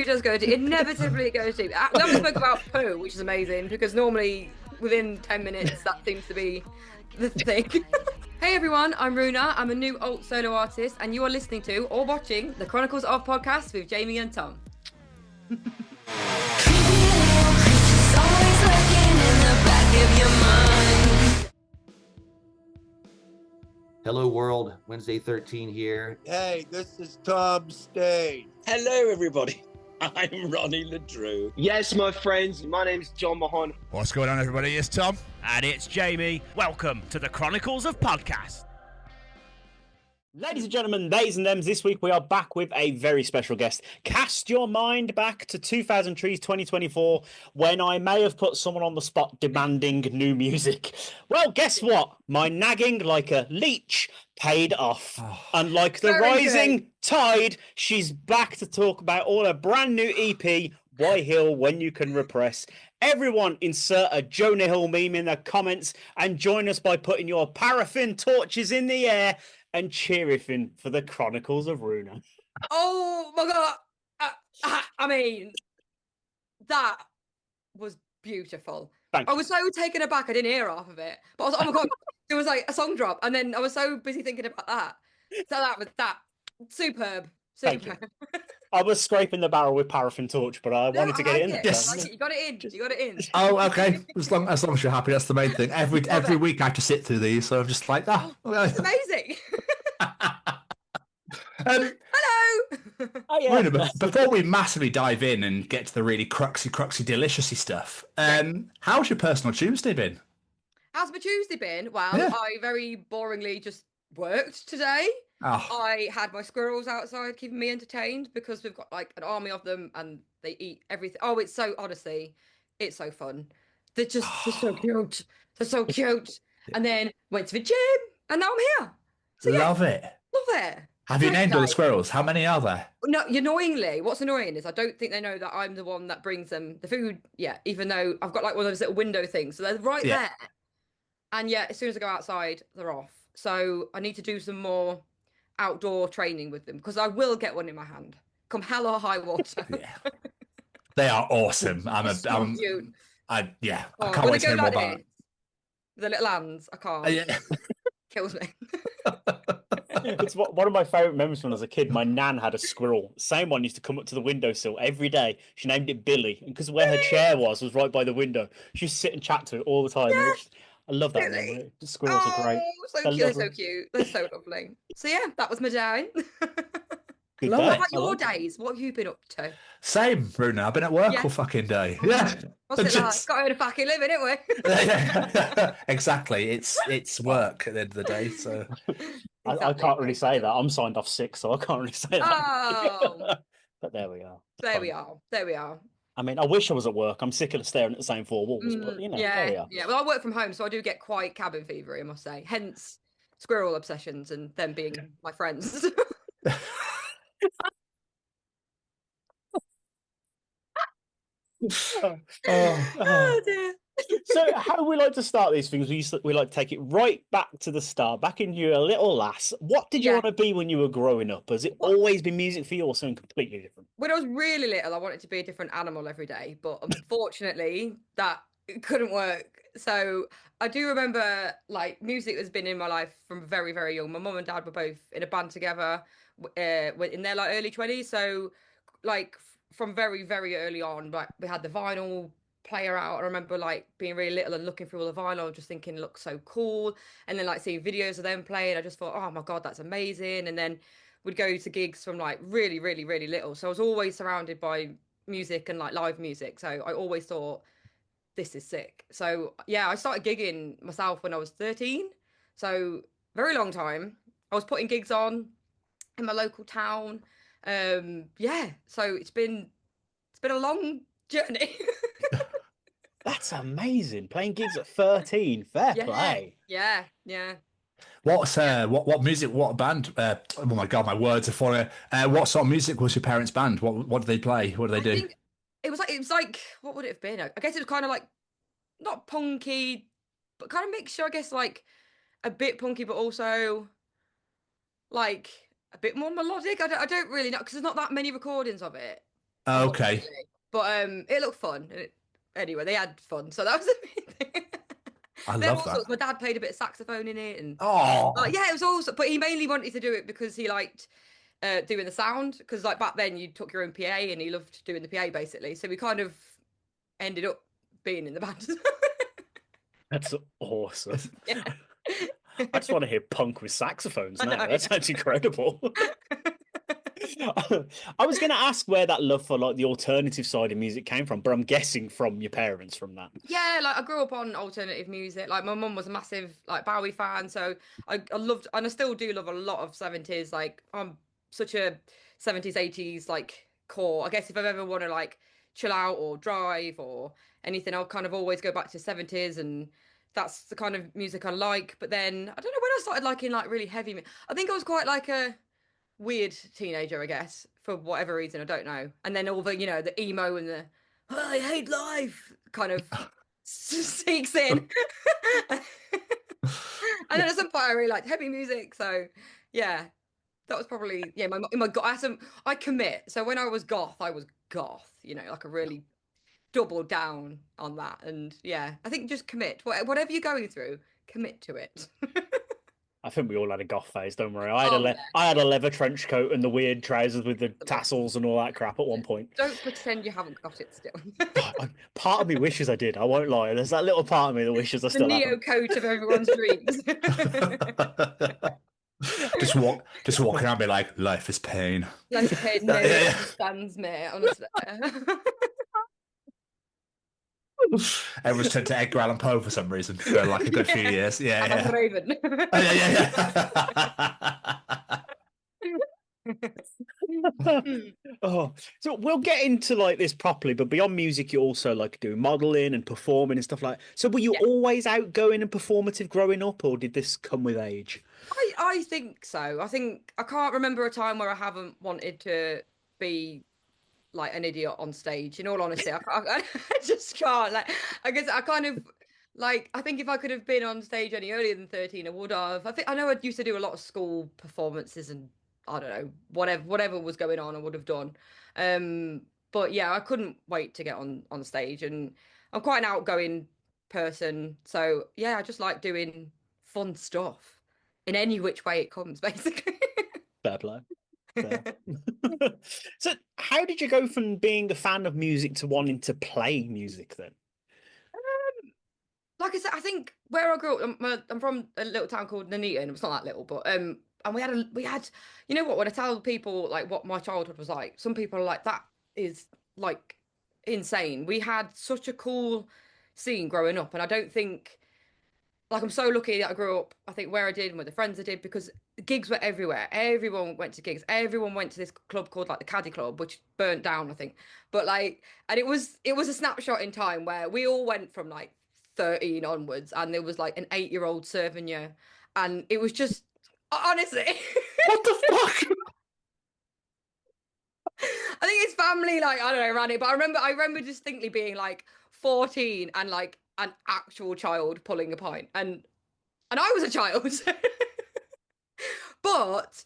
It does go deep. Inevitably it goes deep. We haven't spoken about poo, which is amazing, because normally within 10 minutes that seems to be the thing. Hey everyone, I'm Ruena. I'm a new alt solo artist, and you are listening to or watching the Chronicles of Podcast with Jamie and Tom. Hello world, Wednesday 13 here. Hey, this is Tom Stain. Hello everybody, I'm Ronnie Ledrew. Yes, my friends, my name's John Mahon. What's going on, everybody? It's Tom. And it's Jamie. Welcome to the Chronicles of Podcast. Ladies and gentlemen, theys and thems, this week we are back with a very special guest. Cast your mind back to 2024, when I may have put someone on the spot demanding new music. Well, guess what? My nagging like a leech paid off. And like the rising tide, she's back to talk about all her brand new EP, Why Heal When You Can Repress. Everyone insert a Jonah Hill meme in the comments and join us by putting your paraffin torches in the air and cheering for the Chronicles of Ruena. Oh my god! I mean, that was beautiful. Thank I you. was so taken aback I didn't hear half of it. But I was, oh my god, it was like a song drop, and then I was so busy thinking about that. So that was superb. Thank you. Superb. I was scraping the barrel with paraffin torch, but I wanted to get it in there. Yes. I like it. You got it in. You got it in. Oh, okay. As long as you're happy, that's the main thing. Every week I have to sit through these, so I'm just like, It's amazing. Hello. Oh, yeah. Ruena, before we massively dive in and get to the really cruxy, deliciousy stuff, how's your personal Tuesday been? How's my Tuesday been? Well, Yeah. I very boringly just worked today. Oh, I had my squirrels outside keeping me entertained because we've got like an army of them and they eat everything. Oh, it's so, honestly, it's so fun. They're so cute. They're so cute. And then went to the gym and now I'm here. So yeah, love it. love it. Have you Very named all the nice. squirrels? How many are there? No, annoyingly, what's annoying is I don't think they know that I'm the one that brings them the food yet, even though I've got like one of those little window things. So they're right there. And yet, as soon as I go outside, they're off. So I need to do some more outdoor training with them because I will get one in my hand. Come hell or high water. Yeah. They are awesome. Cute. I can't When wait to they hear go more like about this, the little hands, I can't. it. Kills me. It's one of my favourite memories when I was a kid. My nan had a squirrel. Same one used to come up to the windowsill every day. She named it Billy. And because where her chair was right by the window, she used to sit and chat to it all the time. Yeah. I love that Really? memory. The squirrels are great. So They're cute. They're so lovely. cute. They're so lovely. So yeah, that was my day. Good Love day. it. What about I your like it. days? What have you been up to? Same, Ruena. I've been at work Yeah. all fucking day. Yeah. What's it like? Just- Got to earn a fucking living, ain't we? Exactly. It's work at the end of the day. So I can't really say that. I'm signed off sick, so I can't really say that. Oh, But there we are. there we are. There we are. I mean, I wish I was at work. I'm sick of staring at the same four walls, but you know, there we Yeah, are. yeah. Well, I work from home, so I do get quite cabin fever, I must say. Hence, squirrel obsessions and them being my friends. Oh dear. So how we like to start these things, we like to take it right back to the start, back in you a little lass. What did you Yeah. want to be when you were growing up? Has it always been music for you or something completely different? When I was really little, I wanted to be a different animal every day, but unfortunately, that couldn't work. So I do remember, like, music has been in my life from very, very young. My mum and dad were both in a band together, in their like early 20s. So, like, from very, very early on, like, we had the vinyl player out. I remember like being really little and looking through all the vinyl, just thinking it looks so cool, and then like seeing videos of them playing. I just thought, oh my god, that's amazing. And then we'd go to gigs from like really, really, really little. So I was always surrounded by music and like live music. So I always thought, this is sick. So yeah, I started gigging myself when I was 13. So very long time. I was putting gigs on in my local town. Yeah, so it's been a long journey. That's amazing. Playing gigs at 13. Fair play. Yeah. what's what music? What band? Oh my god, my words are falling. What sort of music was your parents' band? What did they play? What did they do? Think it was like what would it have been? I guess it was kind of like not punky, but kind of mixture. I guess like a bit punky, but also like a bit more melodic. I don't really know because there's not that many recordings of it. Okay. But it looked fun. Anyway, they had fun, so that was the main thing. I They had love all that. sorts. My dad played a bit of saxophone in it, and Oh, yeah, it was also. But he mainly wanted to do it because he liked doing the sound. Because like back then, you took your own PA, and he loved doing the PA basically. So we kind of ended up being in the band. That's awesome. Yeah. I just want to hear punk with saxophones I now. know. That sounds incredible. I was going to ask where that love for like the alternative side of music came from, but I'm guessing from your parents from that. Yeah, like I grew up on alternative music. Like my mum was a massive like Bowie fan, so I loved and I still do love a lot of 70s. Like I'm such a 70s, 80s like core. I guess if I've ever want to like chill out or drive or anything, I'll kind of always go back to 70s, and that's the kind of music I like. But then I don't know when I started liking like really heavy. I think I was quite like a weird teenager, I guess, for whatever reason, I don't know. And then all the, the emo and the I hate life kind of sneaks in. And then at some point I really liked heavy music. So yeah, that was probably, yeah, my I commit. So when I was goth, like I really doubled down on that. And yeah, I think just commit. Whatever you're going through, commit to it. I think we all had a goth phase, don't worry. Oh, yeah. I had a leather trench coat and the weird trousers with the tassels and all that crap at one point. Don't pretend you haven't got it still. Part of me wishes I did. I won't lie. There's that little part of me that wishes I The still had Neo them. coat of everyone's dreams. just walk around, be like, life is pain. Like a paid no understands me, honestly. Everyone's turned to Edgar Allan Poe for some reason for like a good few years. I'm Yeah, a raven. Oh, so we'll get into like this properly, but beyond music, you also like doing modeling and performing and stuff like that. So were you always outgoing and performative growing up, or did this come with age? I think so. I think I can't remember a time where I haven't wanted to be like an idiot on stage. In all honesty, I just can't. Like, I guess I kind of like. I think if I could have been on stage any earlier than 13, I would have. I know I used to do a lot of school performances and I don't know whatever was going on, I would have done. But yeah, I couldn't wait to get on stage, and I'm quite an outgoing person. So yeah, I just like doing fun stuff in any which way it comes, basically. Fair play. So how did you go from being a fan of music to wanting to play music then? Like I said, I think where I grew up, I'm from a little town called Nuneaton. It's not that little, but and we had you know what, when I tell people like what my childhood was like, some people are like, that is like insane. We had such a cool scene growing up, and I don't think, like, I'm so lucky that I grew up, I think, where I did and with the friends I did, because gigs were everywhere. Everyone went to gigs. Everyone went to this club called like the Caddy Club, which burnt down, I think. But like, and it was a snapshot in time where we all went from like 13 onwards, and there was like an 8-year-old serving you, and it was just honestly, What the fuck? I think his family, like, I don't know, ran it, but I remember distinctly being like 14 and like an actual child pulling a pint, and I was a child. But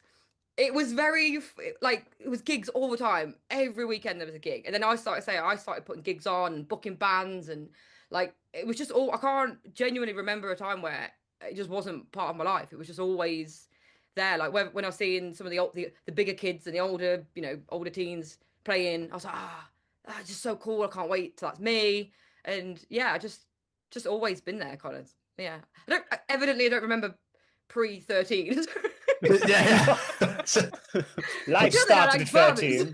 it was very like, it was gigs all the time. Every weekend there was a gig, and then I started putting gigs on and booking bands, and like it was just all, I can't genuinely remember a time where it just wasn't part of my life. It was just always there. Like when I was seeing some of the bigger kids and the older teens playing, I was like, that's just so cool. I can't wait till that's me. And yeah, I just always been there, kind of. Yeah, I don't remember pre-13. Yeah. Life started at 13.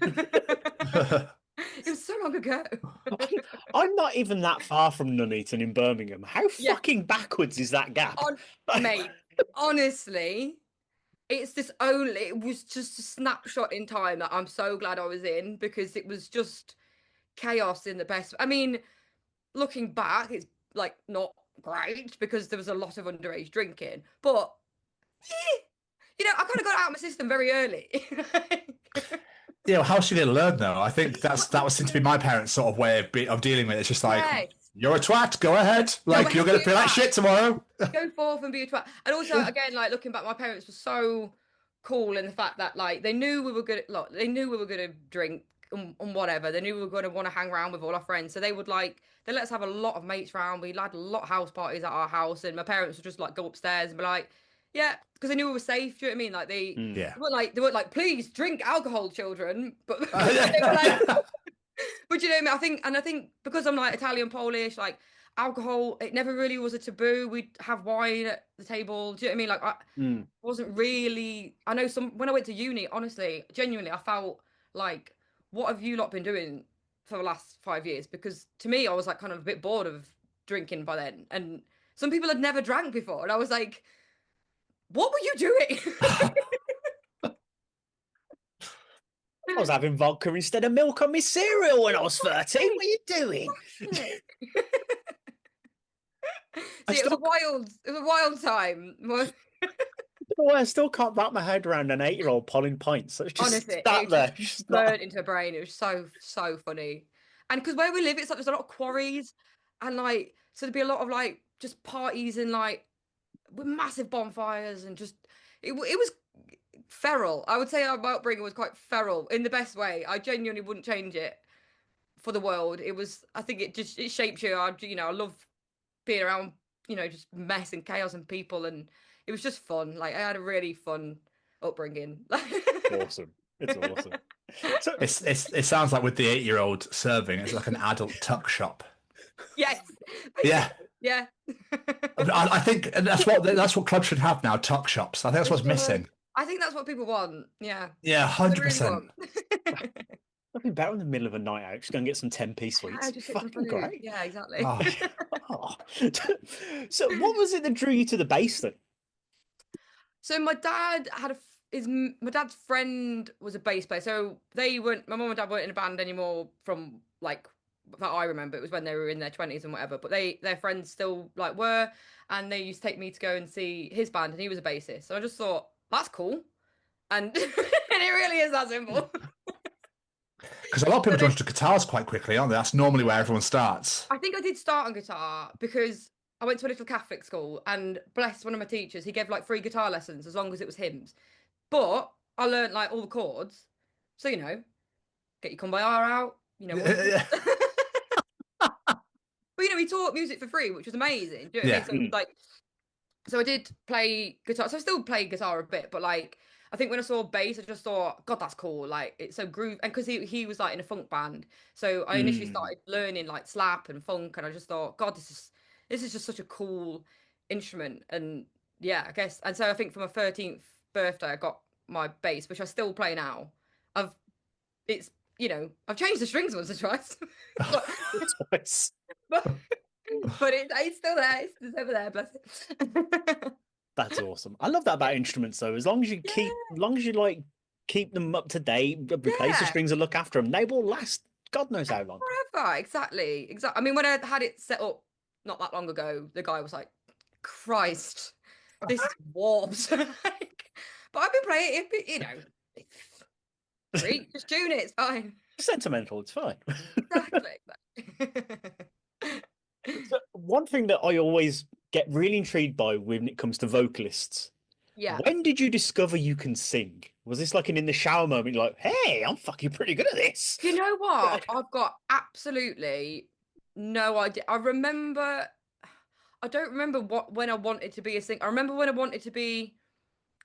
It was so long ago. I'm not even that far from Nuneaton in Birmingham. How fucking backwards is that gap? Mate, honestly, it was just a snapshot in time that I'm so glad I was in, because it was just chaos in the best. I mean, looking back, it's like not great because there was a lot of underage drinking, but I kind of got out of my system very early. Yeah, well, how should they learn though? I think that was seemed to be my parents' sort of way of dealing with it. It's just like, you're a twat, go ahead. Like, you're going to feel like shit tomorrow. Go forth and be a twat. And also, again, like looking back, my parents were so cool in the fact that like they knew we were good to drink and whatever. They knew we were going to want to hang around with all our friends, so they let us have a lot of mates around. We had a lot of house parties at our house, and my parents would just like go upstairs and be like, yeah, because they knew we were safe. Do you know what I mean? Like they weren't like, please drink alcohol, children. But they were like, but you know what I mean? I think because I'm like Italian, Polish, like alcohol, it never really was a taboo. We'd have wine at the table. Do you know what I mean? Like I wasn't really. I know when I went to uni, honestly, genuinely, I felt like, what have you lot been doing for the last 5 years? Because to me, I was like kind of a bit bored of drinking by then, and some people had never drank before, and I was like, what were you doing? I was having vodka instead of milk on my cereal when I was 13. What are you doing? See, it was a wild time. I still can't wrap my head around an 8-year-old pulling pints. It's just honestly, sat there. Just burned into her brain. It was so funny. And because where we live, it's like there's a lot of quarries, and like so there'd be a lot of like just parties and like with massive bonfires, and just it was feral. I would say our upbringing was quite feral in the best way. I genuinely wouldn't change it for the world. I think it shapes you. I love being around, just mess and chaos and people, and it was just fun. Like I had a really fun upbringing. Awesome. It's awesome. So it sounds like with the 8-year-old serving, it's like an adult tuck shop. Yes. Yeah. Yeah. I think that's what clubs should have now. Tuck shops. I think that's what's missing. I think that's what people want. Yeah. Yeah, 100%. Nothing better in the middle of a night out. Just go and get some 10p sweets. Just fucking great. Yeah, exactly. Oh. So, what was it that drew you to the bass then? So my dad had my dad's friend was a bass player. So my mum and dad weren't in a band anymore from like that I remember. It was when they were in their 20s and whatever. But their friends still like were, and they used to take me to go and see his band, and he was a bassist. So I just thought that's cool, and and it really is that simple. Because a lot of people jump to guitars quite quickly, aren't they? That's normally where everyone starts. I think I did start on guitar because I went to a little Catholic school, and bless one of my teachers, he gave like free guitar lessons as long as it was hymns. But I learned like all the chords, so get your Kumbaya out, But he taught music for free, which was amazing. Do you know what I mean? So I did play guitar. So I still play guitar a bit, but like I think when I saw bass, I just thought, God, that's cool. Like it's so groove, and because he was like in a funk band, so I initially started learning like slap and funk, and I just thought, God, this is just such a cool instrument, and yeah, I guess. And so I think for my 13th birthday, I got my bass, which I still play now. I've changed the strings once or twice, but it's still there. It's over there. Bless it. That's awesome. I love that about instruments, though. As long as you keep them up to date, replace the strings and look after them, they will last. God knows how long. Forever. Exactly. I mean, when I had it set up not that long ago, the guy was like, "Christ, this warps." But I've been playing it. Great, just tune it. It's fine. Sentimental. It's fine. Exactly. So one thing that I always get really intrigued by when it comes to vocalists. Yeah. When did you discover you can sing? Was this like an in the shower moment? You're like, hey, I'm fucking pretty good at this. You know what? I've got absolutely no idea. I don't remember when I wanted to be a singer. I remember when I wanted to be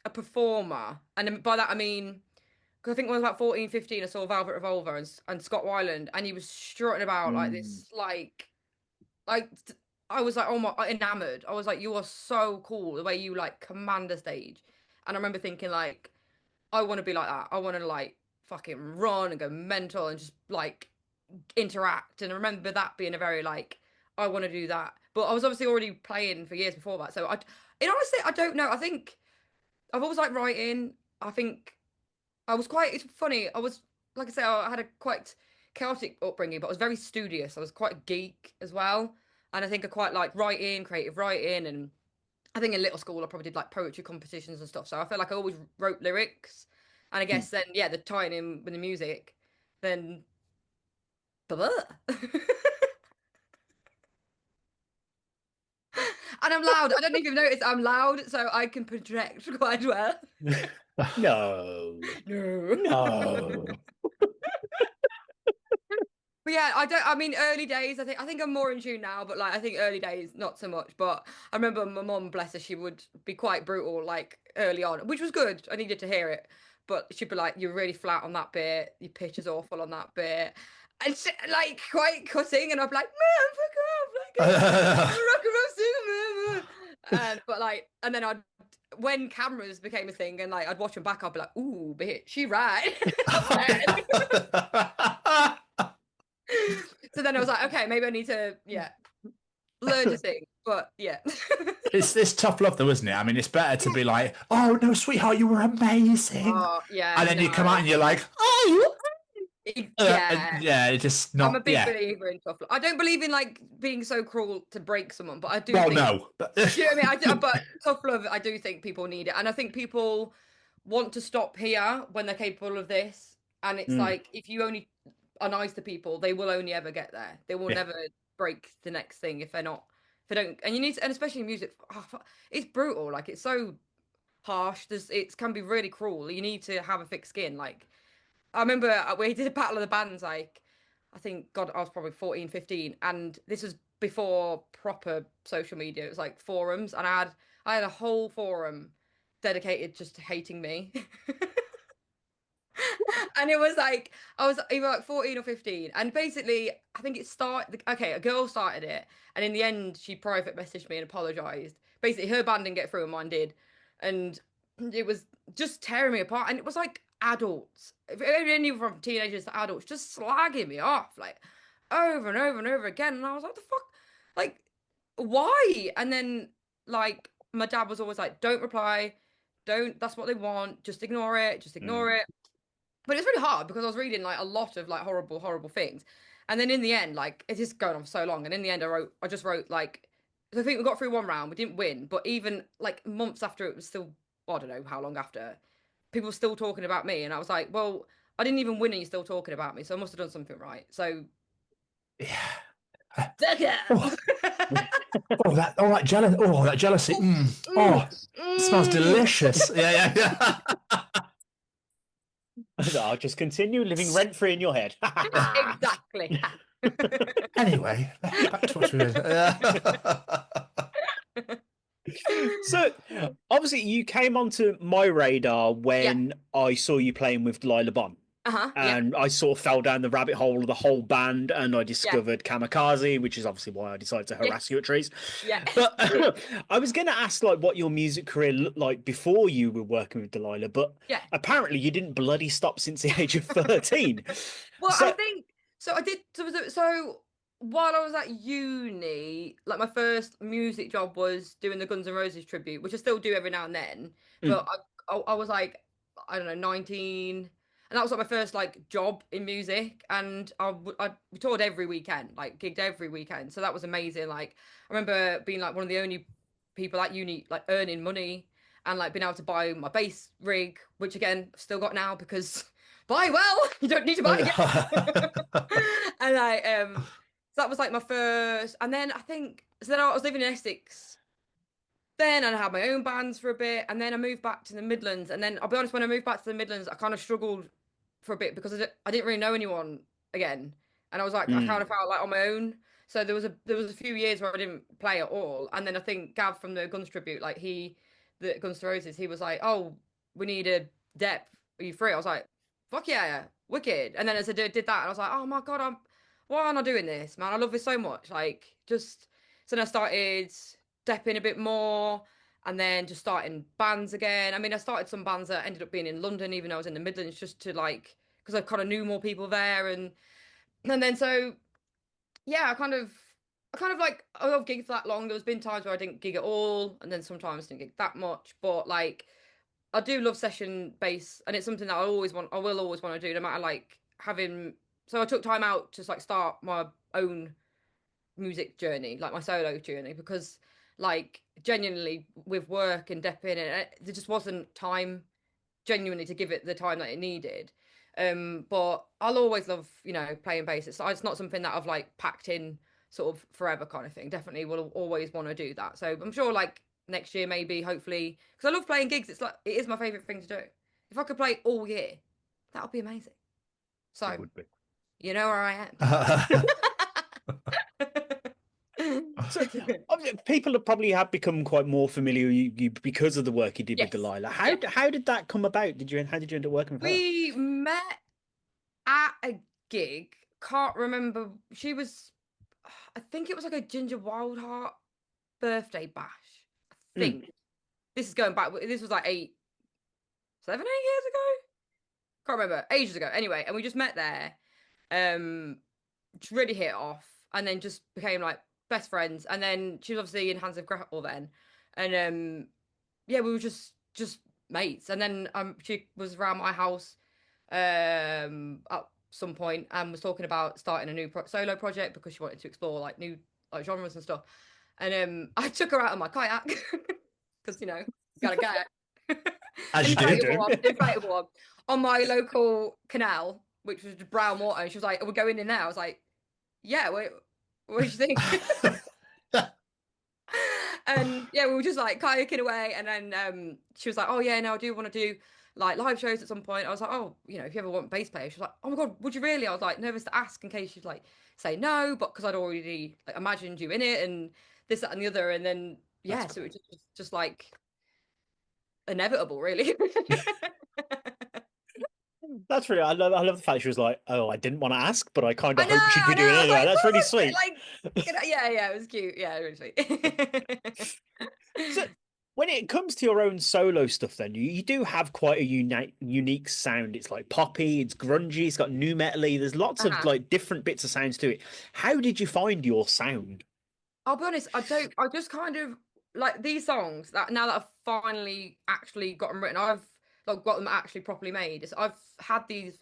a performer. And by that, I mean, because I think when I was about 14, 15, I saw Velvet Revolver and Scott Weiland, and he was strutting about like this, like I was like, oh my, enamored. I was like, you are so cool the way you like command a stage. And I remember thinking like, I want to be like that. I want to like fucking run and go mental and just like interact. And I remember that being a very like, I want to do that. But I was obviously already playing for years before that. So honestly, I don't know. I think I've always liked writing. I think it's funny. I was, like I say, I had a quite chaotic upbringing, but I was very studious. I was quite a geek as well. And I think I quite like writing, creative writing. And I think in little school, I probably did like poetry competitions and stuff. So I felt like I always wrote lyrics. And I guess then, the tying in with the music, then. And I'm loud. I don't know if you've noticed, I'm loud, so I can project quite well. No. But yeah, I mean, early days. I think I'm more in tune now, but like I think early days not so much. But I remember my mum, bless her, she would be quite brutal like early on, which was good. I needed to hear it, but she'd be like, "You're really flat on that bit. Your pitch is awful on that bit," and she, like quite cutting. And I'd be like, "Man, fuck off!" Like, rock and roll singer, and but like, and then when cameras became a thing, and like I'd watch them back, I'd be like, "Ooh, bitch, she right." So then I was like, okay, maybe I need to, learn to sing. But yeah. It's tough love though, isn't it? I mean, it's better to be like, oh no, sweetheart, you were amazing. Oh, yeah. And then you come out and you're like, oh, yeah. It's just not. I'm a big believer in tough love. I don't believe in like being so cruel to break someone, but I do. Well, think, no. Do you know what I mean? But tough love, I do think people need it, and I think people want to stop here when they're capable of this. And it's like if you only are nice to people, they will only ever get there. They will never break the next thing if they don't. And you need to, and especially in music, it's brutal. Like it's so harsh. It can be really cruel. You need to have a thick skin. Like I remember we did a battle of the bands. Like I think God, I was probably 14, 15, and this was before proper social media. It was like forums, and I had a whole forum dedicated just to hating me. And it was like I was either like 14 or 15, and basically I think it started. Okay, a girl started it, and in the end she private messaged me and apologized. Basically, her band didn't get through and mine did, and it was just tearing me apart. And it was like adults, anyone from teenagers to adults, just slagging me off like over and over and over again. And I was like, "The fuck, like, why?" And then like my dad was always like, "Don't reply, don't. That's what they want. Just ignore it. Just ignore it." But it's really hard because I was reading like a lot of like horrible things, and then in the end, like it's just going on for so long. And in the end, I just wrote like, so I think we got through one round, we didn't win, but even like months after, it was still, I don't know how long after, people were still talking about me, and I was like, well, I didn't even win, and you're still talking about me, so I must have done something right. So yeah. Oh, that jealousy. Oh, that jealousy. It smells delicious. Yeah. I'll just continue living rent-free in your head. Exactly. Anyway, back to what we were. So, obviously, you came onto my radar when I saw you playing with Delilah Bon. And I sort of fell down the rabbit hole of the whole band, and I discovered Kamikaze, which is obviously why I decided to harass you at trees. But I was going to ask like what your music career looked like before you were working with Delilah, but apparently you didn't bloody stop since the age of 13. Well, I think so. I did. So while I was at uni, like my first music job was doing the Guns N' Roses tribute, which I still do every now and then. But I was like, I don't know, 19. And that was like my first like job in music, and we toured every weekend, like gigged every weekend. So that was amazing. Like I remember being like one of the only people at uni like earning money and like being able to buy my bass rig, which again I've still got now because buy well, you don't need to buy again. And so that was like my first. And then then I was living in Essex. Then I had my own bands for a bit, and then I moved back to the Midlands. And then I'll be honest, when I moved back to the Midlands, I kind of struggled for a bit because I didn't really know anyone again, and I was like I kind of felt like on my own. So there was a few years where I didn't play at all, and then I think Gav from the Guns tribute, like the Guns N' Roses, he was like, "Oh, we need a depth. Are you free?" I was like, "Fuck yeah, wicked!" And then as I did that, and I was like, "Oh my god, why am I doing this, man? I love this so much." Like just so then I started stepping a bit more. And then just starting bands again. I mean, I started some bands that ended up being in London, even though I was in the Midlands, just to like, because I kind of knew more people there. And then so, yeah, I kind of like, I've gigged for that long. There's been times where I didn't gig at all. And then sometimes I didn't gig that much. But like, I do love session bass. And it's something that I will always want to do, no matter like having, so I took time out to like start my own music journey, like my solo journey, because like genuinely with work and depping, and there just wasn't time genuinely to give it the time that it needed. But I'll always love, playing bass. It's not something that I've like packed in sort of forever kind of thing. Definitely will always want to do that. So I'm sure like next year, maybe, hopefully, because I love playing gigs. It's like, it is my favorite thing to do. If I could play all year, that would be amazing. So it would be. You know where I am. So, people have probably become quite more familiar with you because of the work you did Yes. with Delilah. How did that come about? How did you end up working with her? We met at a gig. Can't remember. She was, I think it was like a Ginger Wildheart birthday bash. I think this is going back. This was like 7, 8 years ago. Can't remember. Ages ago. Anyway, and we just met there. Just really hit it off, and then just became like best friends. And then she was obviously in Hands of Gretel then, and yeah, we were just mates. And then she was around my house at some point and was talking about starting a new solo project because she wanted to explore like new genres and stuff. And I took her out on my kayak because you gotta get as you do inflatable one on my local canal, which was just brown water. And she was like, "Are we going in there?" I was like, "Yeah, what do you think?" And yeah, we were just like kayaking away. And then she was like, "Oh yeah, no, I do want to do like live shows at some point." I was like, "Oh, if you ever want a bass player." She was like, "Oh my god, would you really?" I was like nervous to ask in case she'd like say no, but because I'd already like imagined you in it and this, that, and the other. And then yeah, so it was just like inevitable, really. That's really. I love the fact she was like, "Oh, I didn't want to ask, but I kind of hope she'd be doing it anyway." Like, that's really sweet. Like, yeah, it was cute. Yeah, really sweet. So, when it comes to your own solo stuff, then you do have quite a unique sound. It's like poppy, it's grungy, it's got new metal-y. There's lots of like different bits of sounds to it. How did you find your sound? I'll be honest. I just kind of like these songs that now that I've finally actually got them written. I've like got them actually properly made. I've had these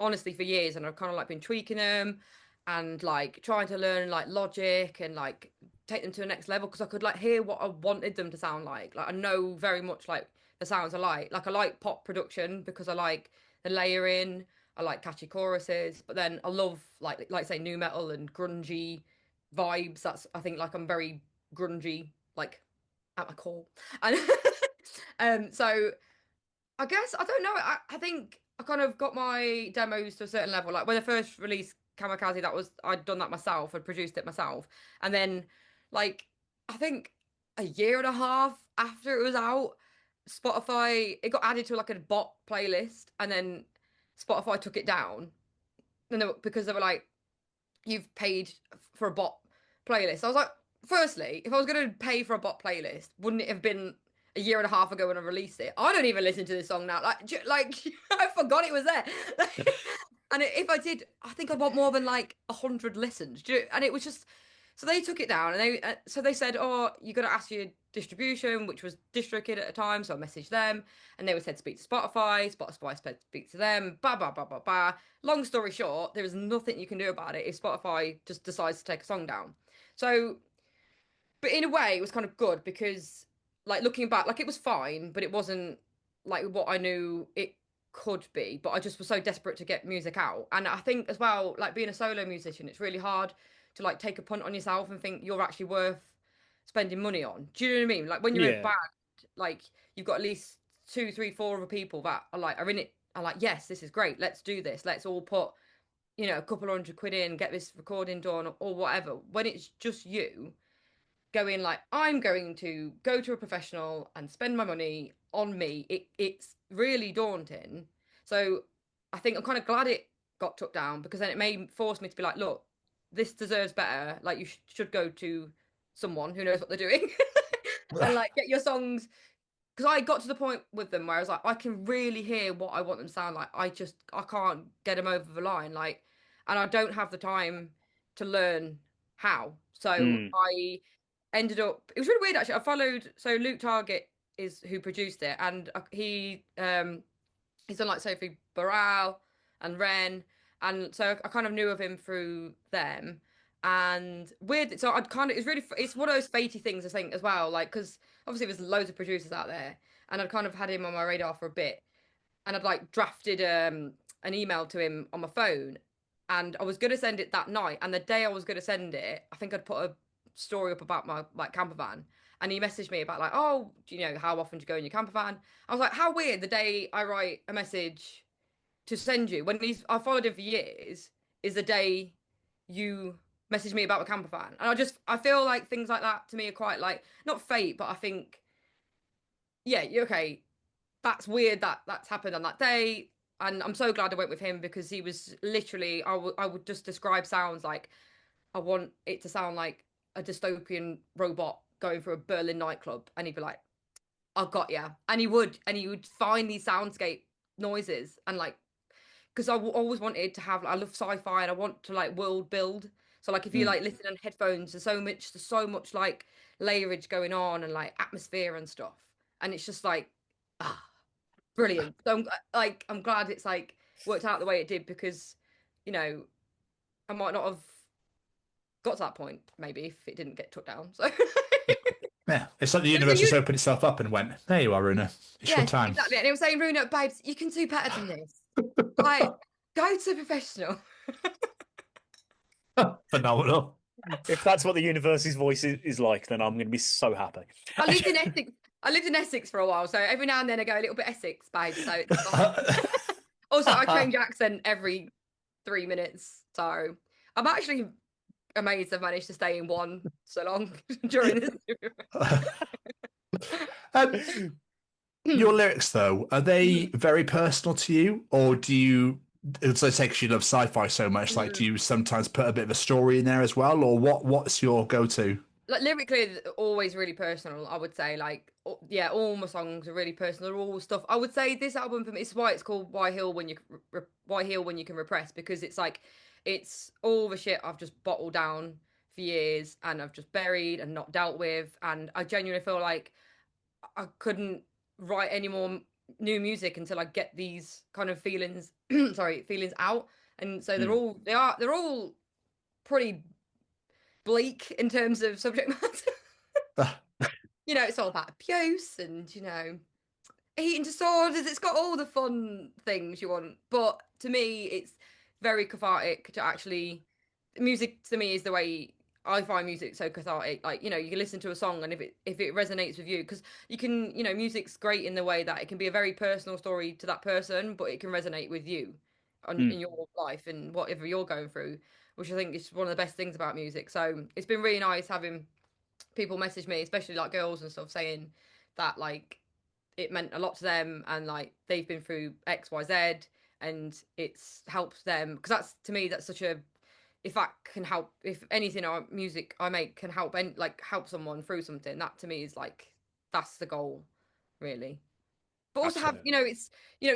honestly for years, and I've kind of like been tweaking them and like trying to learn like Logic and like take them to the next level because I could like hear what I wanted them to sound like. Like I know very much like the sounds I like. Like I like pop production because I like the layering. I like catchy choruses, but then I love like say new metal and grungy vibes. That's I think like I'm very grungy like at my core, and so I guess I don't know. I think I kind of got my demos to a certain level. Like when I first released Kamikaze, I'd done that myself. I'd produced it myself, and then like I think a year and a half after it was out, Spotify it got added to like a bot playlist, and then Spotify took it down, and because they were like, "You've paid for a bot playlist." I was like, firstly, if I was going to pay for a bot playlist, wouldn't it have been a year and a half ago when I released it? I don't even listen to this song now. Like I forgot it was there. And if I did, I think I'd want more than like 100 listens. And it was just, so they took it down, and they said, "Oh, you got to ask your distribution," which was DistroKid at the time. So I messaged them, and they were said speak to Spotify. Spotify said speak to them. Blah blah blah blah blah. Long story short, there is nothing you can do about it if Spotify just decides to take a song down. So, but in a way, it was kind of good because, like looking back, like it was fine, but it wasn't like what I knew it could be. But I just was so desperate to get music out, and I think as well, like being a solo musician, it's really hard to like take a punt on yourself and think you're actually worth spending money on. Do you know what I mean? Like when you're in a band, like you've got at least 2, 3, 4 other people that are in it. Are like, yes, this is great. Let's do this. Let's all put, a couple $100 in, get this recording done or whatever. When it's just you going like, I'm going to go to a professional and spend my money on me, it's really daunting. So I think I'm kind of glad it got took down because then it may force me to be like, look, this deserves better. Like you should go to someone who knows what they're doing and like get your songs. Because I got to the point with them where I was like, I can really hear what I want them to sound like. I can't get them over the line. Like, and I don't have the time to learn how. So I ended up, it was really weird actually. I followed, so Luke Target is who produced it, and he's done like Sophie Barral and Ren, and so I kind of knew of him through them. And weird, so it's one of those fatey things I think as well, like because obviously there's loads of producers out there, and I'd kind of had him on my radar for a bit, and I'd like drafted an email to him on my phone, and I was going to send it that night, and the day I was going to send it, I think I'd put a story up about my like camper van, and he messaged me about like, "Oh, do you know how often do you go in your camper van?" I was like, how weird, the day I write a message to send you when I followed him for years, is the day you message me about a camper van. And I feel like things like that to me are quite like, not fate, but I think, yeah, okay, that's weird that that's happened on that day. And I'm so glad I went with him because he was literally, I would just describe sounds like, I want it to sound like a dystopian robot going through a Berlin nightclub. And he'd be like, I got ya. And he would find these soundscape noises and like, because I always wanted to have, I love sci-fi and I want to like world build. So like if you like listen on headphones, there's so much like layerage going on and like atmosphere and stuff. And it's just like, brilliant. So I'm glad it's like worked out the way it did because, you know, I might not have got to that point maybe if it didn't get took down. So yeah, it's like the universe just opened itself up and went, there you are, Ruena. It's your time. Exactly. And it was saying, Ruena, babes, you can do better than this. Like, go to a professional. Phenomenal. If that's what the universe's voice is like, then I'm going to be so happy. I lived in Essex for a while, so every now and then I go a little bit Essex, babe. So it's fine. Also, I change accent every 3 minutes. So I'm actually amazed I've managed to stay in one so long during this. Your lyrics, though, are they very personal to you, or do you? It's like because you love sci-fi so much. Like, do you sometimes put a bit of a story in there as well, or what's your go-to? Like lyrically, always really personal. I would say, like, yeah, all my songs are really personal. They're all stuff. I would say this album for me. It's why it's called Why Heal When You Can Repress, because it's like it's all the shit I've just bottled down for years and I've just buried and not dealt with, and I genuinely feel like I couldn't write any more new music until I get these kind of feelings feelings out. And so they're all pretty bleak in terms of subject matter. You know, it's all about abuse and, you know, eating disorders. It's got all the fun things you want, but to me it's very cathartic to actually, music to me is the way I find music so cathartic. Like, you know, you can listen to a song and if it resonates with you, because you can, you know, music's great in the way that it can be a very personal story to that person, but it can resonate with you in your life and whatever you're going through, which I think is one of the best things about music. So it's been really nice having people message me, especially like girls and stuff, saying that like it meant a lot to them and like they've been through XYZ and it's helped them, because that's, to me, that's such a, if that can help, if anything our music I make can help and like help someone through something, that to me is like, that's the goal, really. But also have, you know, it's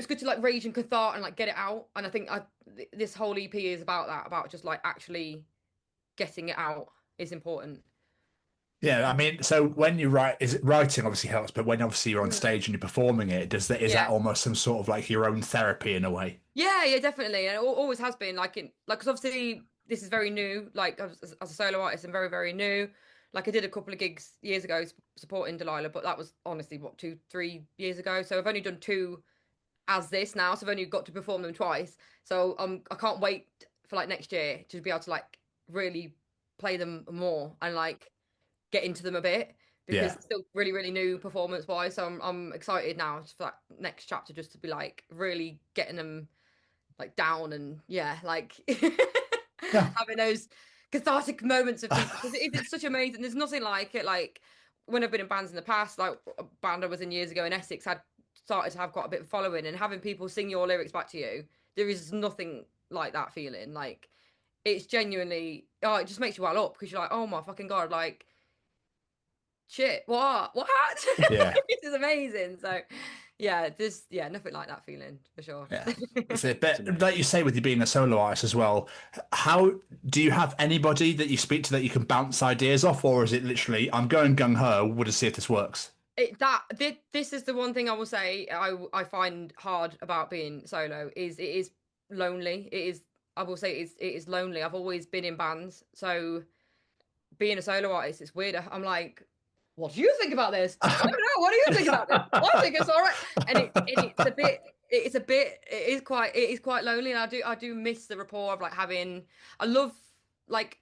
good to like rage and cathart and like get it out. And I think this whole EP is about that, about just like actually getting it out is important. Yeah, I mean, so when you write, is it writing obviously helps, but when obviously you're on stage and you're performing it, is that almost some sort of like your own therapy in a way? Yeah, definitely. And it always has been because obviously this is very new, like as a solo artist, I'm very, very new. Like I did a couple of gigs years ago supporting Delilah, but that was honestly, 2-3 years ago. So I've only done 2 as this now. So I've only got to perform them twice. So I can't wait for like next year to be able to like really play them more and like get into them a bit, because it's still really, really new performance wise. So I'm excited now for that next chapter, just to be like really getting them like down and like having those cathartic moments of people, because it's such amazing. There's nothing like it. Like when I've been in bands in the past, like a band I was in years ago in Essex had started to have quite a bit of following, and having people sing your lyrics back to you, there is nothing like that feeling. Like it's genuinely, it just makes you well up, because you're like, oh my fucking god, like shit, what Yeah. This is amazing. So there's nothing like that feeling, for sure. That's it. But like you say, with you being a solo artist as well, how do you have anybody that you speak to that you can bounce ideas off, or is it literally, I'm going gung-ho, we'll just see if this works? This is the one thing I will say I find hard about being solo, is it is lonely. I will say it is lonely. I've always been in bands, so being a solo artist, it's weird. I'm like, what do you think about this? I don't know. What do you think about this? I think it's all right. And it is quite lonely. And I do miss the rapport of like having, I love like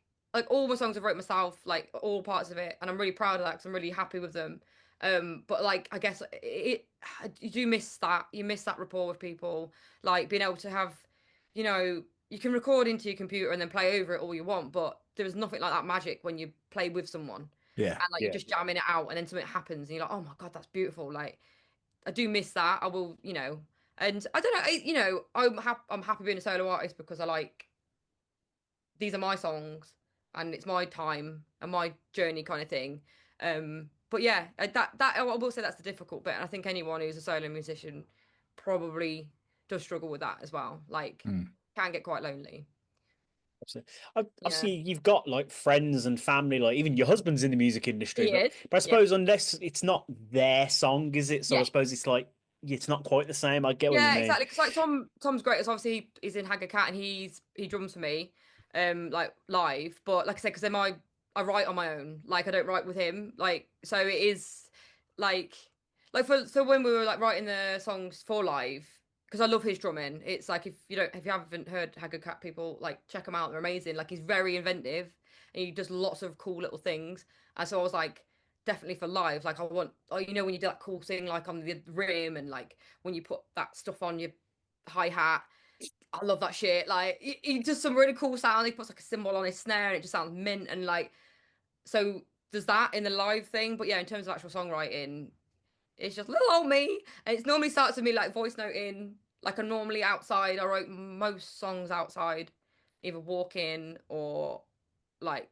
all my songs I've wrote myself, like all parts of it. And I'm really proud of that because I'm really happy with them. But like, I guess you do miss that. You miss that rapport with people, like being able to have, you know, you can record into your computer and then play over it all you want, but there's nothing like that magic when you play with someone. Yeah. And like you're just jamming it out and then something happens and you're like, oh my God, that's beautiful. Like I do miss that. I will, and I don't know, I'm happy being a solo artist because I like, these are my songs and it's my time and my journey kind of thing. But yeah, that I will say that's the difficult bit. And I think anyone who's a solo musician probably does struggle with that as well. Like can get quite lonely. I see you've got like friends and family, like even your husband's in the music industry. But I suppose unless it's not their song, is it? So I suppose it's like it's not quite the same. I get what you mean. Exactly. Because like Tom's great. It's obviously he's in Haggard Cat and he drums for me, like live. But like I said, because then I write on my own. Like I don't write with him. Like so it is like so when we were like writing the songs for live. Because I love his drumming. It's like if you haven't heard Haggard Cat, people like check him out. They're amazing. Like he's very inventive and he does lots of cool little things. And so I was like, definitely for live. Like I want, when you do that cool thing like on the rim and like when you put that stuff on your hi hat. I love that shit. Like he does some really cool sound. He puts like a cymbal on his snare and it just sounds mint. And like, so there's that in the live thing. But yeah, in terms of actual songwriting, it's just little old me. And it normally starts with me like voice noting. Like I'm normally outside. I wrote most songs outside, either walking or like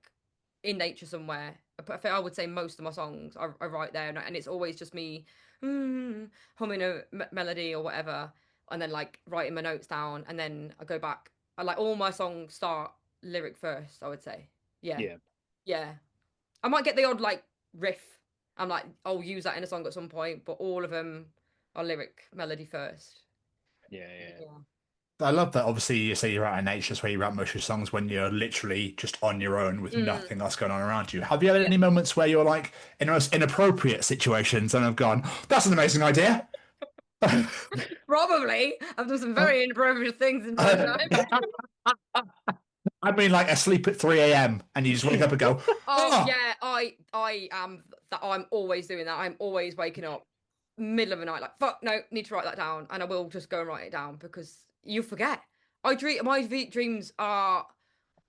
in nature somewhere. I would say most of my songs I write there, and it's always just me humming a melody or whatever, and then like writing my notes down, and then I go back. I like all my songs start lyric first. I would say, yeah. I might get the odd like riff. I'm like, I'll use that in a song at some point, but all of them are lyric melody first. Yeah. I love that. Obviously, you say you're out in nature, that's where you write most of your songs when you're literally just on your own with nothing else going on around you. Have you had any moments where you're like in most inappropriate situations and have gone, that's an amazing idea? Probably. I've done some very inappropriate things in my time. I mean, like asleep at 3 a.m. and you just wake up and go, yeah, I am. I'm always doing that. I'm always waking up middle of the night, like fuck no, need to write that down, and I will just go and write it down because you forget. My dreams are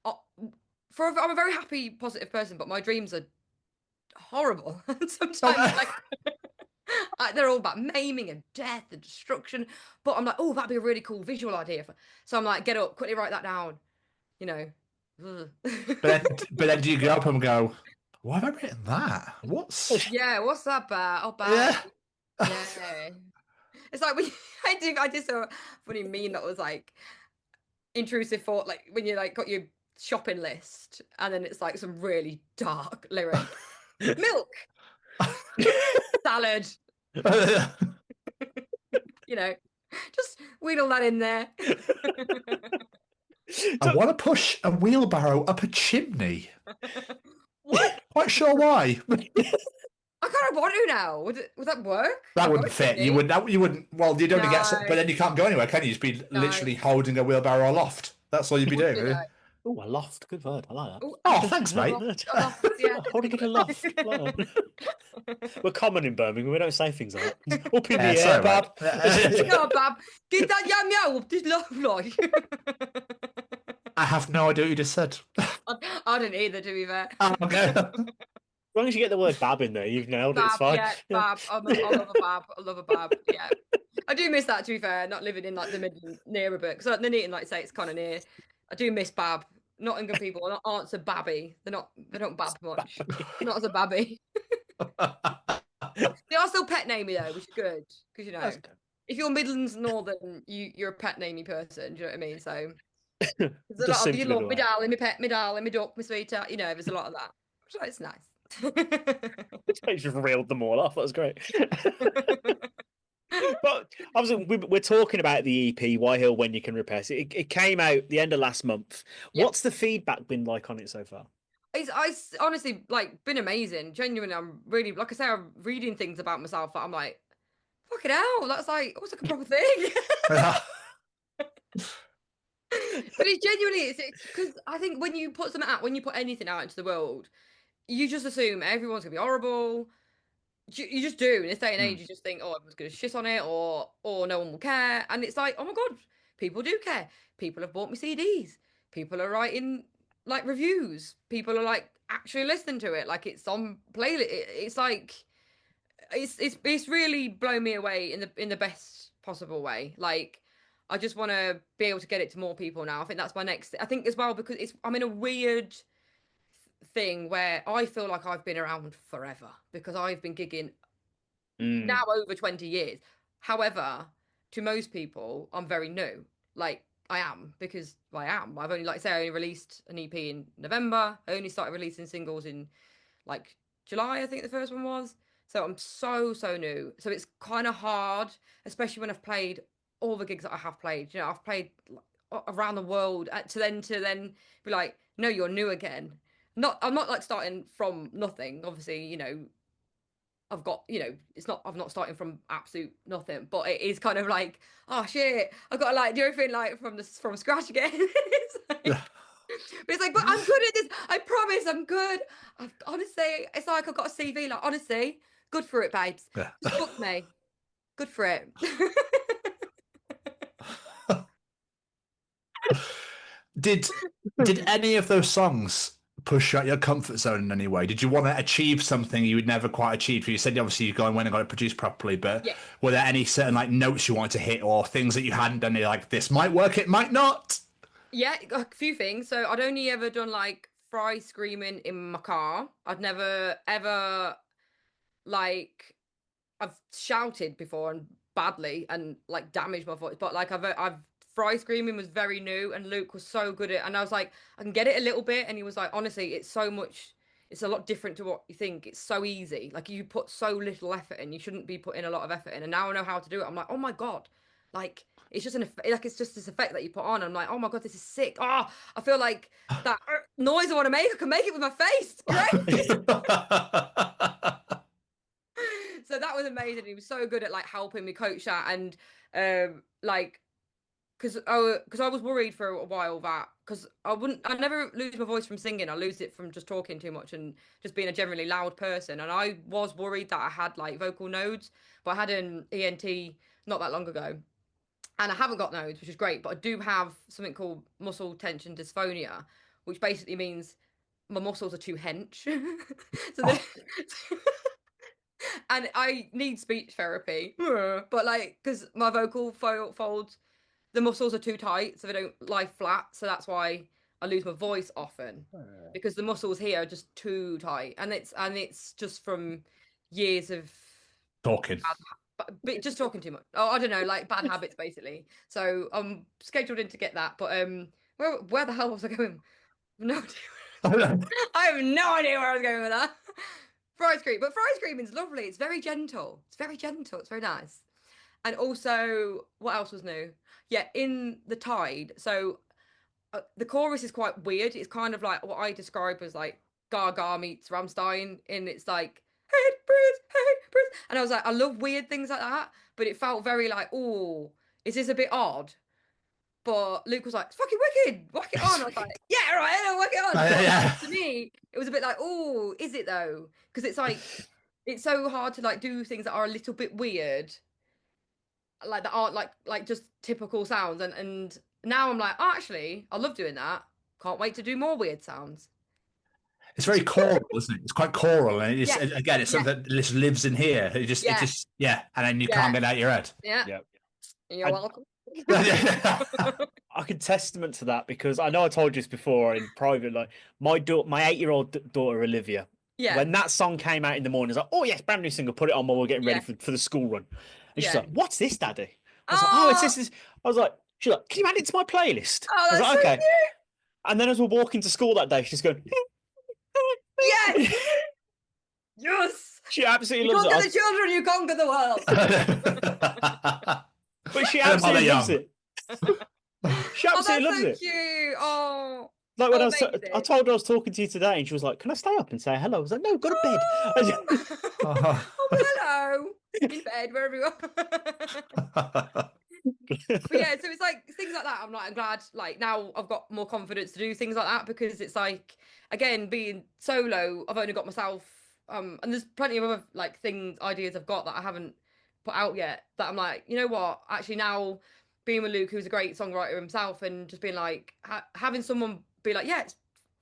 I'm a very happy, positive person, but my dreams are horrible. Sometimes like they're all about maiming and death and destruction. But I'm like, oh, that'd be a really cool visual idea. So I'm like, get up, quickly write that down. But then do you get up and go, why have I written that? What's that about? Oh, bad. Yeah. It's like I did so funny meme that was like intrusive thought, like when you like got your shopping list and then it's like some really dark lyric. Milk. Salad. Just wheedle that in there. I want to push a wheelbarrow up a chimney. What? Quite sure why. I kind of want to now. Would that work? That wouldn't fit. You wouldn't. Well, you'd only get, but then you can't go anywhere, can you? You'd be literally holding a wheelbarrow aloft. That's all you'd be doing. Really. Oh, a loft. Good word. I like that. Oh, thanks, mate. Holding it aloft. We're common in Birmingham. We don't say things like that. Up in the air, sorry, Bab. No, Bab. Get that yam up this loft. I have no idea what you just said. I didn't either, to be fair. Okay. As long as you get the word Bab in there, you've nailed it. It's fine. Yeah, Bab. I love a Bab. I love a Bab. Yeah. I do miss that, to be fair, not living in like the Midlands near a bit. Because like, Nuneaton, like say, it's kind of near. I do miss Bab. Nottingham people aren't so babby. They don't bab much. Not as a babby. They are still pet namey though, which is good. Because if you're Midlands Northern, you're a pet namey person. Do you know what I mean? So there's a lot of you love me darling, me pet, me darling, me duck, me sweetheart. There's a lot of that. So it's nice. You just reeled them all off. That was great. But obviously, we're talking about the EP Why Heal When You Can Repress. It came out the end of last month. Yeah. What's the feedback been like on it so far? It's honestly like been amazing. Genuinely, I'm really, like I say, I'm reading things about myself that I'm like, fucking hell, that's like almost like a proper thing. But it's genuinely, it's because I think when you put anything out into the world, you just assume everyone's gonna be horrible. You just do in this day and age. You just think, oh, everyone's gonna shit on it, or no one will care. And it's like, oh my god, people do care. people have bought me CDs. People are writing like reviews. People are like actually listening to it. Like it's on playlist. It's like it's really blown me away in the best possible way. Like I just want to be able to get it to more people now. I think that's my next. I think as well because I'm in a weird thing where I feel like I've been around forever because I've been gigging now over 20 years. However, to most people, I'm very new. Like I am because I am. I've only, like I say, I only released an EP in November. I only started releasing singles in like July, I think the first one was. So I'm so new. So it's kind of hard, especially when I've played all the gigs that I have played. You know, I've played around the world to then be like, no, you're new again. I'm not like starting from nothing. Obviously, you know, I've got, you know, I'm not starting from absolute nothing, but it is kind of like, oh shit, I've got to like do everything like from scratch again. But it's like, but I'm good at this. I promise I'm good. Honestly, it's like I've got a CV. Like, honestly, good for it, babes. Just book me. Good for it. Did any of those songs push you out your comfort zone in any way? Did you want to achieve something you would never quite achieve? You said obviously you went and got it produced properly, but were there any certain like notes you wanted to hit or things that you hadn't done? You're like, this might work, it might not. Yeah, a few things. So I'd only ever done like fry screaming in my car. I'd never ever like I've shouted before and badly and like damaged my voice, but like I've fry screaming was very new and Luke was so good at it, and I was like, I can get it a little bit, and he was like, honestly, it's a lot different to what you think. It's so easy. Like you put so little effort in. You shouldn't be putting a lot of effort in. And now I know how to do it. I'm like, oh my God. Like it's just it's just this effect that you put on. I'm like, oh my God, this is sick. Oh, I feel like that noise I want to make, I can make it with my face. Great. So that was amazing. He was so good at like helping me coach that, and like because I was worried for a while that because I never lose my voice from singing. I lose it from just talking too much and just being a generally loud person. And I was worried that I had like vocal nodes, but I had an ENT not that long ago. And I haven't got nodes, which is great, but I do have something called muscle tension dysphonia, which basically means my muscles are too hench. And I need speech therapy, but like, because my vocal folds, the muscles are too tight, so they don't lie flat. So that's why I lose my voice often, because the muscles here are just too tight, and it's just from years of talking. But just talking too much. Oh, I don't know, like bad habits basically. So I'm scheduled in to get that. But where the hell was I going? No idea. I have no idea where I was going with that. Fry scream, but fry screaming's lovely. It's very gentle. It's very nice. And also, what else was new? Yeah, in the Tide. So the chorus is quite weird. It's kind of like what I describe as like Gaga meets Rammstein. And it's like, hey, Bruce. And I was like, I love weird things like that. But it felt very like, oh, is this a bit odd? But Luke was like, it's fucking wicked. Whack it on. I was like, yeah, right, whack it on. Yeah. To me, it was a bit like, oh, is it though? Because it's like, it's so hard to like do things that are a little bit weird, like that aren't like just typical sounds. And now I'm like, oh, actually, I love doing that. Can't wait to do more weird sounds. It's very choral, isn't it? It's quite choral, and it's again, it's something that just lives in here. It just, and then you can't get it out of your head. Yeah. You're welcome. I can testament to that because I know I told you this before in private. Like my 8-year-old daughter Olivia, when that song came out in the morning, I was like, "Oh yes, brand new single. Put it on while we're getting ready for the school run." And she's like, "What's this, Daddy?" I was like, "Oh, it's this." I was like, "She's like, can you add it to my playlist?" Oh, that's I was like, so "Okay." cute. And then as we're walking to school that day, she's going, "Yes, yes." She absolutely loves it. Conquer the children, you conquer the world. But she absolutely loves it. She absolutely loves it. Cute. Oh, like when I told her I was talking to you today, and she was like, "Can I stay up and say hello?" I was like, "No, go to bed." Oh, hello. In bed, wherever you are. But yeah, so it's like things like that. I'm glad. Like now, I've got more confidence to do things like that because it's like, again, being solo, I've only got myself. And there's plenty of other like ideas I've got that I haven't put out yet. That I'm like, you know what? Actually, now being with Luke, who's a great songwriter himself, and just being like having someone be like, yeah, it's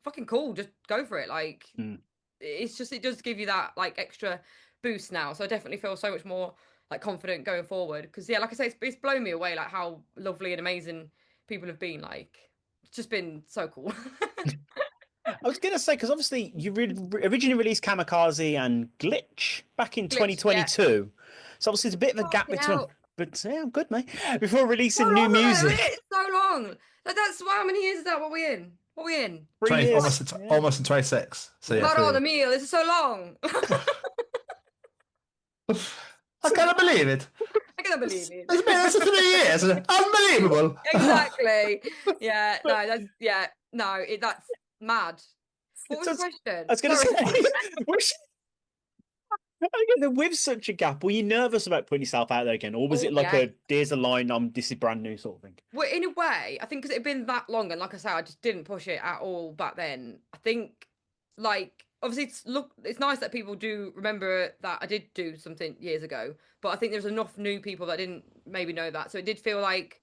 fucking cool, just go for it. Like it's just, it does give you that like extra boost now. So I definitely feel so much more like confident going forward, because yeah, like I say, it's blown me away like how lovely and amazing people have been. Like it's just been so cool. I was going to say, because obviously you originally released Kamikaze and Glitch back in Glitch, 2022. So obviously there's a bit of a gap Fucking between. hell. But yeah, I'm good, mate. Before So releasing long new ago, isn't music. it? It's so long. That's how many years is that? What we in? What we in? 3 years. Almost in 26. So yeah, Not on the meal. This is so long. I can't believe it. I can't believe it. It's been 3 years. Unbelievable. Exactly. Yeah. No. That's that's mad. What was the question? I was going to Sorry. say, with such a gap, were you nervous about putting yourself out there again, or was it like yeah. a "there's a line, this is brand new" sort of thing? Well, in a way, I think because it had been that long, and like I said, I just didn't push it at all back then. I think, like, obviously, it's nice that people do remember that I did do something years ago, but I think there's enough new people that didn't maybe know that, so it did feel like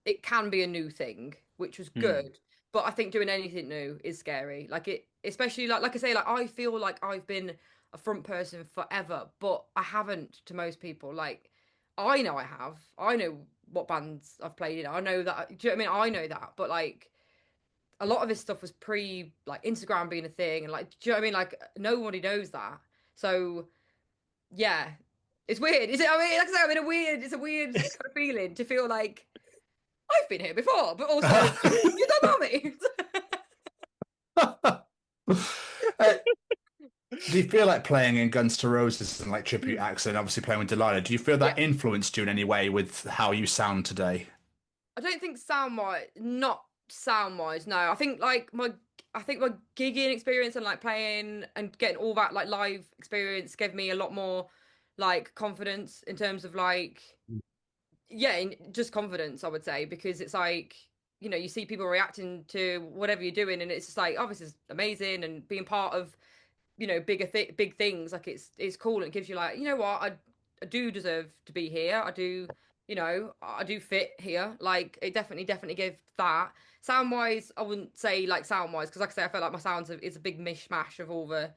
it can be a new thing, which was good. But I think doing anything new is scary. Like it, especially like I say, like I feel like I've been a front person forever, but I haven't to most people. Like I know I have. I know what bands I've played in. I know that. Do you know what I mean? I know that. But like a lot of this stuff was pre like Instagram being a thing, and like, do you know what I mean? Like nobody knows that. So yeah, it's weird. Is it? I mean, like I say, it's a weird kind of feeling to feel like I've been here before, but also you don't know me. Do you feel like playing in Guns to Roses and like tribute acts, and obviously playing with Delilah? Do you feel that influenced you in any way with how you sound today? I don't think not sound wise. No, I think like my gigging experience and like playing and getting all that like live experience gave me a lot more like confidence in terms of like just confidence, I would say, because it's like, you know, you see people reacting to whatever you're doing, and it's just like, oh, this is amazing, and being part of, you know, big things, like it's cool, and it gives you like, you know what, I do deserve to be here. I do, you know, I do fit here. Like it definitely gave that. Sound wise, I wouldn't say like sound wise, because like I say, I feel like my sounds is a big mishmash of all the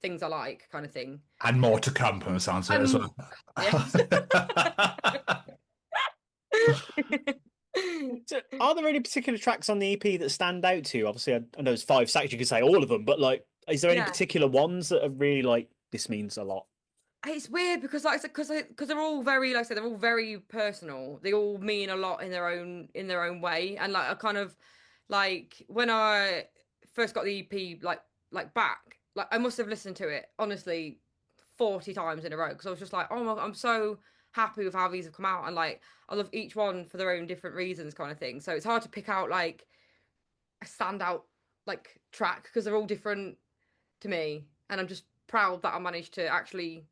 things I like, kind of thing. And more to come from the sounds of it as well. So, are there any particular tracks on the EP that stand out to you? Obviously, I know it's 5 tracks, you could say all of them, but like, is there any particular ones that are really like, this means a lot? It's weird because like because they're all very, like I said, they're all very personal. They all mean a lot in their own way. And like I kind of like when I first got the EP like back, like I must have listened to it honestly 40 times in a row, because I was just like, oh my God, I'm so happy with how these have come out, and like I love each one for their own different reasons, kind of thing. So it's hard to pick out like a standout like track, because they're all different to me, and I'm just proud that I managed to actually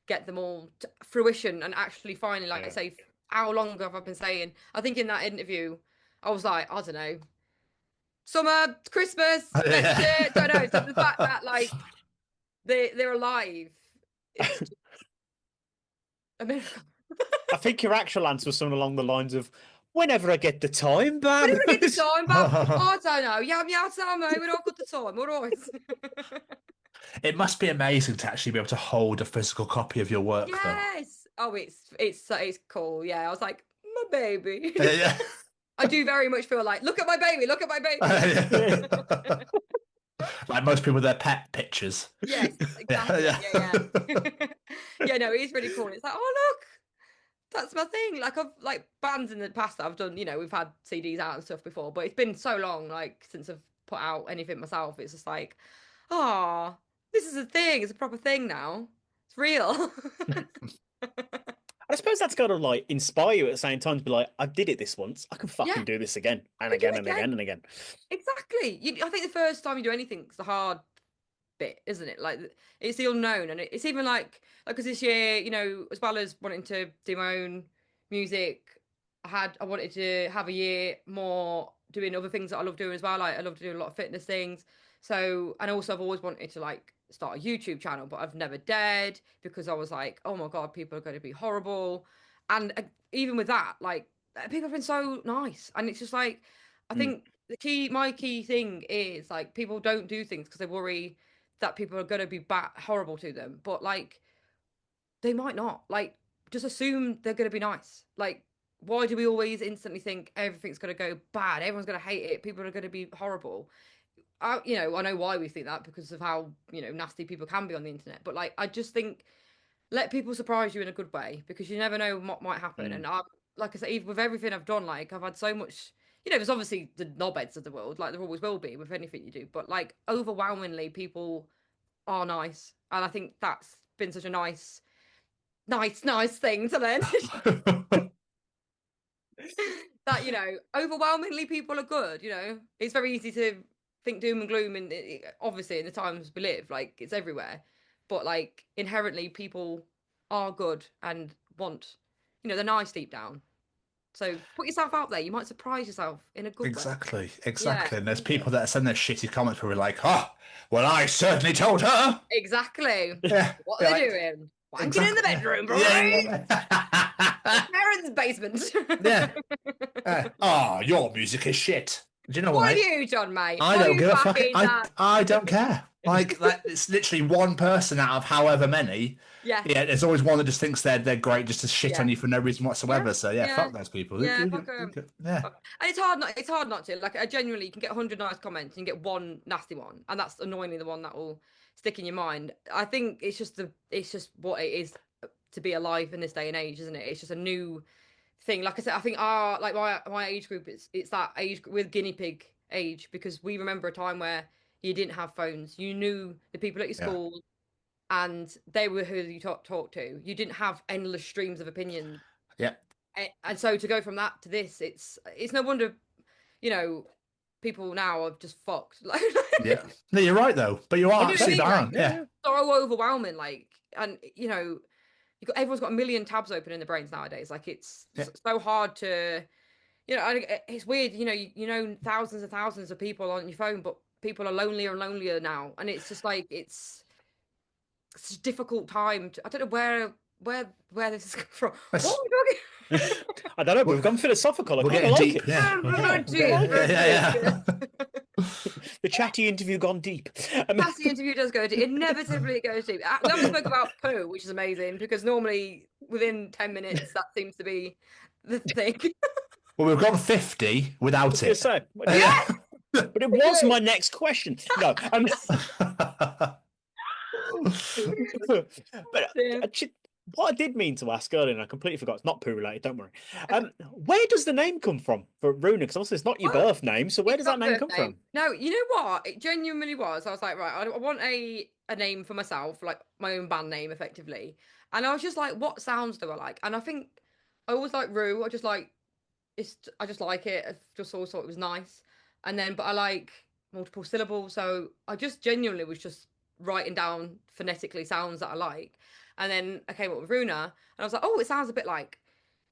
get them all to fruition, and actually finally, like I say, how long have I been saying? I think in that interview I was like, I don't know, summer, Christmas, next year, don't know. So the fact that like they're alive, it's just a miracle. I think your actual answer was something along the lines of, whenever I get the time, man. Whenever I get the time, but I don't know. Yeah, we don't got the time. All right. It must be amazing to actually be able to hold a physical copy of your work, though. Yes. Oh, it's cool. Yeah, I was like, my baby. Yeah. I do very much feel like, look at my baby, look at my baby. Like most people with their pet pictures. Yes, exactly. Yeah. Yeah, no, it is really cool. It's like, oh look, that's my thing. Like I've like bands in the past that I've done, you know, we've had CDs out and stuff before, but it's been so long, like since I've put out anything myself. It's just like, oh, this is a thing. It's a proper thing now. It's real. I suppose that's got to like inspire you at the same time to be like, I did it this once, I can fucking do this again and again and again and again. Exactly. I think the first time you do anything, it's the hard bit, isn't it? Like it's the unknown, and it's even like because this year, you know, as well as wanting to do my own music, I wanted to have a year more doing other things that I love doing as well. Like I love doing a lot of fitness things. So, and also I've always wanted to like start a YouTube channel, but I've never dared because I was like, oh my God, people are going to be horrible. And even with that, like people have been so nice, and it's just like I think my key thing is like people don't do things because they worry that people are going to be horrible to them, but like they might not. Like just assume they're going to be nice. Like why do we always instantly think everything's going to go bad? Everyone's going to hate it. People are going to be horrible. I know why we think that because of how nasty people can be on the internet. But like I just think let people surprise you in a good way because you never know what might happen. And like I said, even with everything I've done, like I've had so much. There's obviously the knobheads of the world, like there always will be with anything you do. But like overwhelmingly, people are nice, and I think that's been such a nice thing to learn. That overwhelmingly people are good. It's very easy to think doom and gloom, and obviously in the times we live, like it's everywhere. But like inherently, people are good and want, they're nice deep down. So put yourself out there. You might surprise yourself in a good way. Exactly. Yeah. And there's people that send their shitty comments where we're like, oh, well, I certainly told her. Exactly. Yeah. What are they doing? Wanking in the bedroom, bro. Parents' basement. Yeah. Oh, your music is shit. Do you know what? What are you, John, mate? I don't give a fuck. I don't care. Like it's literally one person out of however many. Yeah. There's always one that just thinks they're great just to shit on you for no reason whatsoever. So fuck those people. Yeah, fuck them. And it's hard not to. Like I genuinely, you can get 100 nice comments and get one nasty one, and that's annoyingly the one that will stick in your mind. I think it's just what it is to be alive in this day and age, isn't it? It's just a new thing. Like I said, I think my age group it's that age with guinea pig age, because we remember a time where you didn't have phones. You knew the people at your school, and they were who you talk to. You didn't have endless streams of opinions. Yeah. And so to go from that to this, it's no wonder, people now are just fucked. Like, yeah. No, you're right though. But you are absolutely right. Yeah. So overwhelming, like, and everyone's got a million tabs open in their brains nowadays. Like it's so hard to, it's weird. You know thousands and thousands of people on your phone, but people are lonelier and lonelier now, and it's just like it's a difficult time. I don't know where this is coming from. What are we talking? I don't know. We've gone philosophical. We're getting deep. Yeah. The chatty interview gone deep. Chatty interview does go deep. Inevitably, it goes deep. We haven't spoke about poo, which is amazing because normally within 10 minutes that seems to be the thing. Well, we've gone 50 without it. But it was my next question. No. What I did mean to ask earlier, and I completely forgot, it's not poo related, don't worry. Where does the name come from for Ruena? Because obviously it's not your birth name, so where does that name come from? No, you know what? It genuinely was. I was like, right, I want a name for myself, like my own band name, effectively. And I was just like, what sounds do I like? And I think I always like Rue. I just like it. I just always thought it was nice. And then, but I like multiple syllables, so I just genuinely was just writing down phonetically sounds that I like. And then I came up with Ruena, and I was like, oh, it sounds a bit like,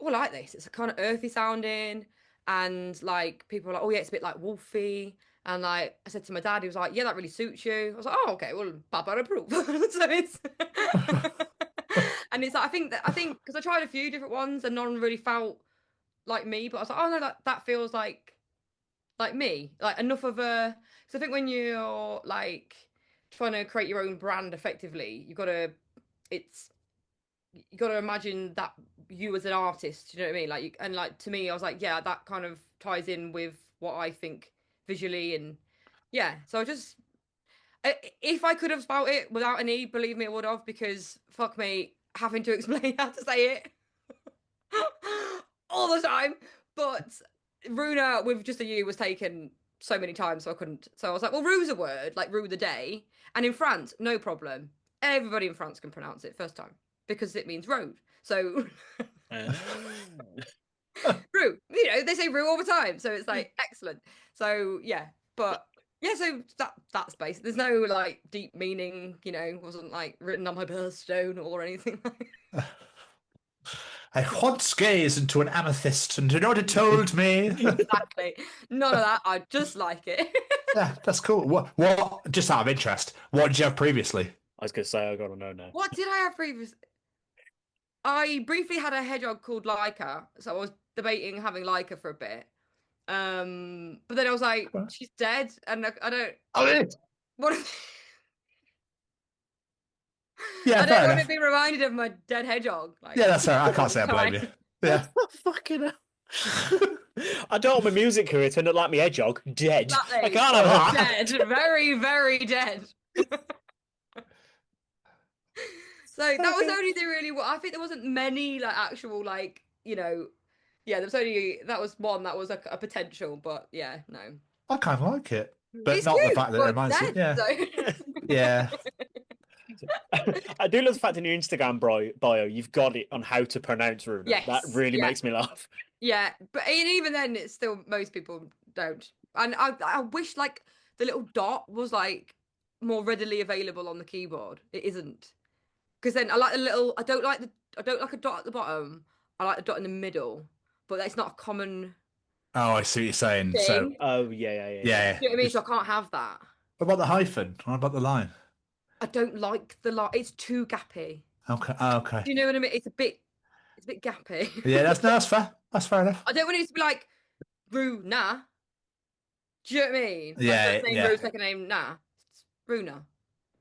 I like this. It's a kind of earthy sounding, and like people were like, oh yeah, it's a bit like wolfy. And like I said to my dad, he was like, yeah, that really suits you. I was like, oh, okay, well, Papa approve. So it's and it's like I think because I tried a few different ones and none really felt like me, but I was like, oh no, that feels like me, like enough of a. So I think when you're like trying to create your own brand effectively, you got to imagine that you as an artist, you know what I mean? Like, and like to me, I was like, yeah, that kind of ties in with what I think visually, and so I just, if I could have spelt it without an E, believe me, I would have, because fuck me having to explain how to say it all the time. But Ruena with just a U was taken so many times, so I couldn't. So I was like, well, Rue's a word, like Rue the day, and in France, no problem. Everybody in France can pronounce it first time because it means road. So Rue, they say Rue all the time, so it's like excellent. So so that's basic. There's no like deep meaning, wasn't like written on my birthstone or anything like that. I once gazed into an amethyst, and you know what it told me? Exactly. None of that. I just like it. Yeah, that's cool. What? Just out of interest, what did you have previously? I was going to say, I got to know now. What did I have previously? I briefly had a hedgehog called Laika, so I was debating having Laika for a bit. But then I was like, she's dead, and I don't. What? Yeah, I don't want to be reminded of my dead hedgehog. Like, yeah, that's all right. I can't say I blame you. Yeah. Fucking hell. I don't want my music career to end up like my hedgehog, dead. Exactly. I can't have that. Dead, very, very dead. So that was only the really. I think there wasn't many like actual like yeah. There was only that was one that was a potential, but yeah, no. I kind of like it, but It's not cute, the fact that it but reminds you. dead, Yeah, so- yeah. I do love the fact in your Instagram bio you've got it on how to pronounce Ruena. Yes, That really yeah. makes me laugh. Yeah, but even then, it's still most people don't. And I wish like the little dot was like more readily available on the keyboard. It isn't, because then I like the little. I don't like a dot at the bottom. I like the dot in the middle, but that's not a common Oh, I see what you're saying. thing. So, Oh yeah. yeah. You know what I mean? So I can't have that. What about the hyphen? What about the line? I don't like the line. It's too gappy. Okay. Okay. Do you know what I mean? It's a bit gappy. Yeah, that's fair. That's fair enough. I don't want it to be like Ruena. Do you know what I mean? Like, Yeah, first name yeah. Ru, second name Nah. It's Ruena.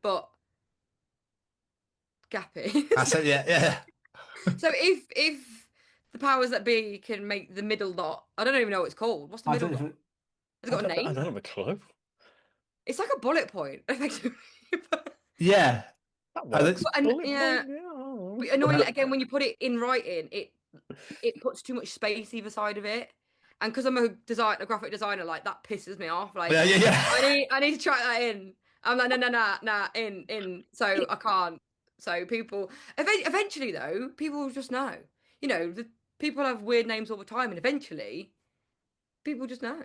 But gappy. That's it. Yeah. So if the powers that be can make the middle dot, I don't even know what it's called. What's the middle dot? Has it got a I name? don't have a clue. It's like a bullet point, effectively. Yeah. That I think- works. And, Bullet yeah. point, But annoyingly, again, when you put it in writing, it puts too much space either side of it. And because I'm a graphic designer, like that pisses me off. Like, Yeah. I need to try that in. I'm like, nah, in. So I can't. So people, eventually though, people will just know. You know, the people have weird names all the time, and eventually, people just know.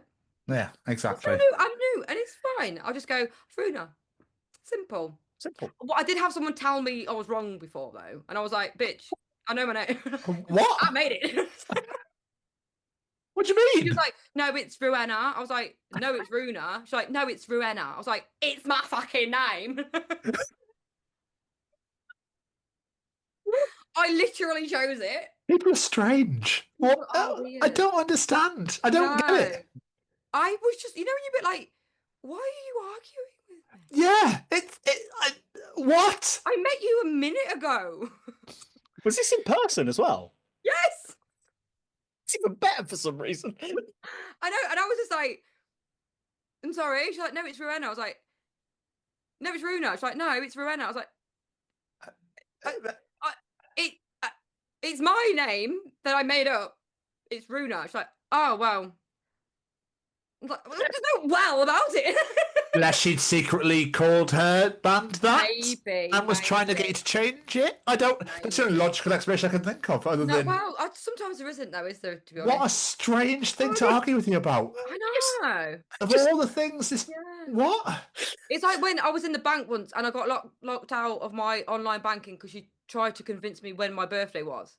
Yeah, exactly. I'm new, and it's fine. I'll just go Ruena. Simple. Well, I did have someone tell me I was wrong before though, and I was like, "Bitch, I know my name. What? I made it." What do you She mean? was like, "No, it's Ruena." I was like, "No, it's Ruena." She's like, "No, it's Ruena." I was like, "It's my fucking name." I literally chose it. People are strange. What? People are I weird. don't understand. I don't get it. I was just, you're a bit like, why are you arguing with me? Yeah. What? I met you a minute ago. Was this in person as well? Yes. It's even better for some reason. I know. And I was just like, I'm sorry. She's like, no, it's Ruena. I was like, no, it's Ruena. She's like, no, it's Ruena. I was like, it's my name that I made up. It's Ruena. She's like, oh, well. I was like, there's no well about it. Unless she'd secretly called her band that Maybe. and was trying to get you to change it. I don't. That's the only logical explanation I can think of, other No, than well, sometimes there isn't, though, is there, to be honest? what a strange thing to argue with you about. I know. Of all the things, this what? It's like when I was in the bank once and I got locked out of my online banking because she tried to convince me when my birthday was.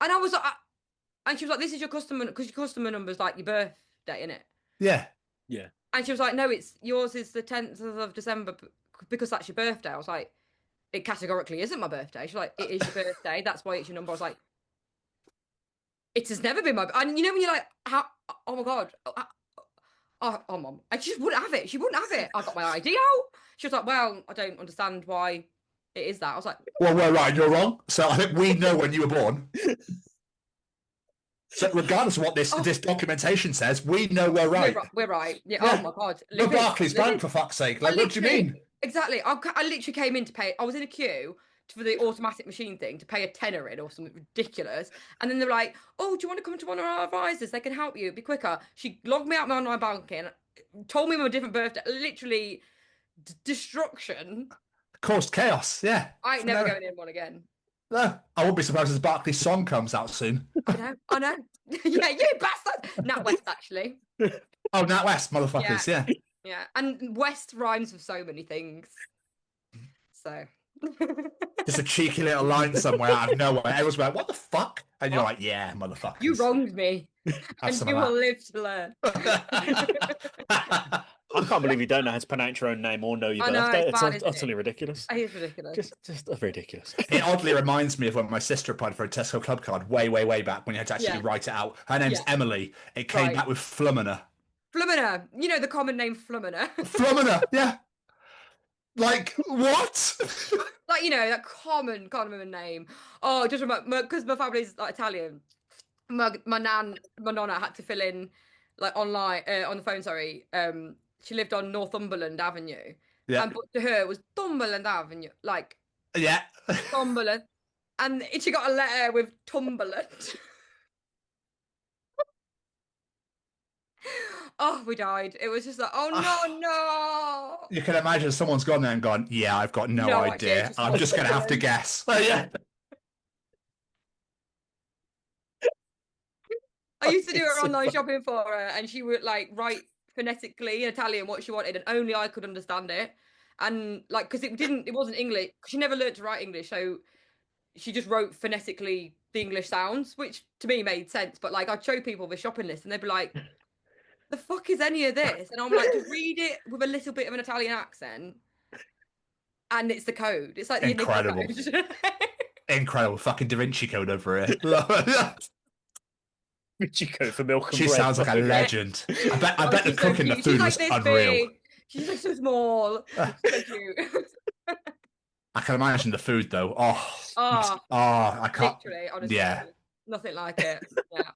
And I was like, and she was like, this is your customer, because your customer number's like your birthday, innit? Yeah. And she was like, no, yours is the 10th of December because that's your birthday. I was like, it categorically isn't my birthday. She's like, it is your birthday. That's why it's your number. I was like, it has never been my. And you know when you're like, how? Oh my god. Oh, mom. And she just wouldn't have it. She wouldn't have it. I got my ID out. She was like, well, I don't understand why it is that. I was like, Well, we're right. You're wrong. So I think we know when you were born. So regardless of what this documentation says, we know we're right. we're right. Yeah. Yeah. Oh my god. The Barclays Bank, for fuck's sake. Like, what do you mean? Exactly. I literally came in to pay. I was in a queue for the automatic machine thing to pay a tenner in or something ridiculous. And then they were like, oh, do you want to come to one of our advisors? They can help you. It'd be quicker. She logged me out my online banking, told me my different birthday. Literally destruction. Caused chaos, yeah. I ain't never going in one again. No, I won't be surprised if Barclays song comes out soon. I know. Yeah, you bastard. NatWest, actually. Oh, NatWest, motherfuckers, yeah. Yeah, and West rhymes with so many things. So. Just a cheeky little line somewhere out of nowhere. Everyone's like, what the fuck? And you're like, yeah, motherfuckers. You wronged me. And you will live to learn. I can't believe you don't know how to pronounce your own name or know your I know, birthday. it's bad, isn't utterly ridiculous. It is ridiculous. Just ridiculous. It oddly reminds me of when my sister applied for a Tesco Club card way back when you had to actually write it out. Her name's Emily. It came back with Flumina. Flumina. You know the common name Flumina. Flumina, yeah. Like, what? Like, you know, that common name. Oh, just remember, because my family's like Italian. My nonna had to fill in, like, online, on the phone, sorry. She lived on Northumberland Avenue. Yeah. And but to her, it was Cumberland Avenue. Like, Yeah. Cumberland. And she got a letter with Cumberland. Oh, we died. It was just like, oh, no. You can imagine someone's gone there and gone, yeah, I've got no idea. I'm just going to have to guess. Yeah. I used to do her online shopping for her, and she would like write phonetically in Italian what she wanted, and only I could understand it. And like, because it wasn't English. She never learned to write English, so she just wrote phonetically the English sounds, which to me made sense. But like, I'd show people the shopping list, and they'd be like, "The fuck is any of this?" And I'm like, just read it with a little bit of an Italian accent, and it's the code. It's like the incredible, incredible fucking Da Vinci Code over here. Code for milk and she bread. Sounds like a legend. I bet the cooking the food was unreal. She's like so small. So cute. I can imagine the food though. I can't. Literally, honestly, nothing like it. Yeah.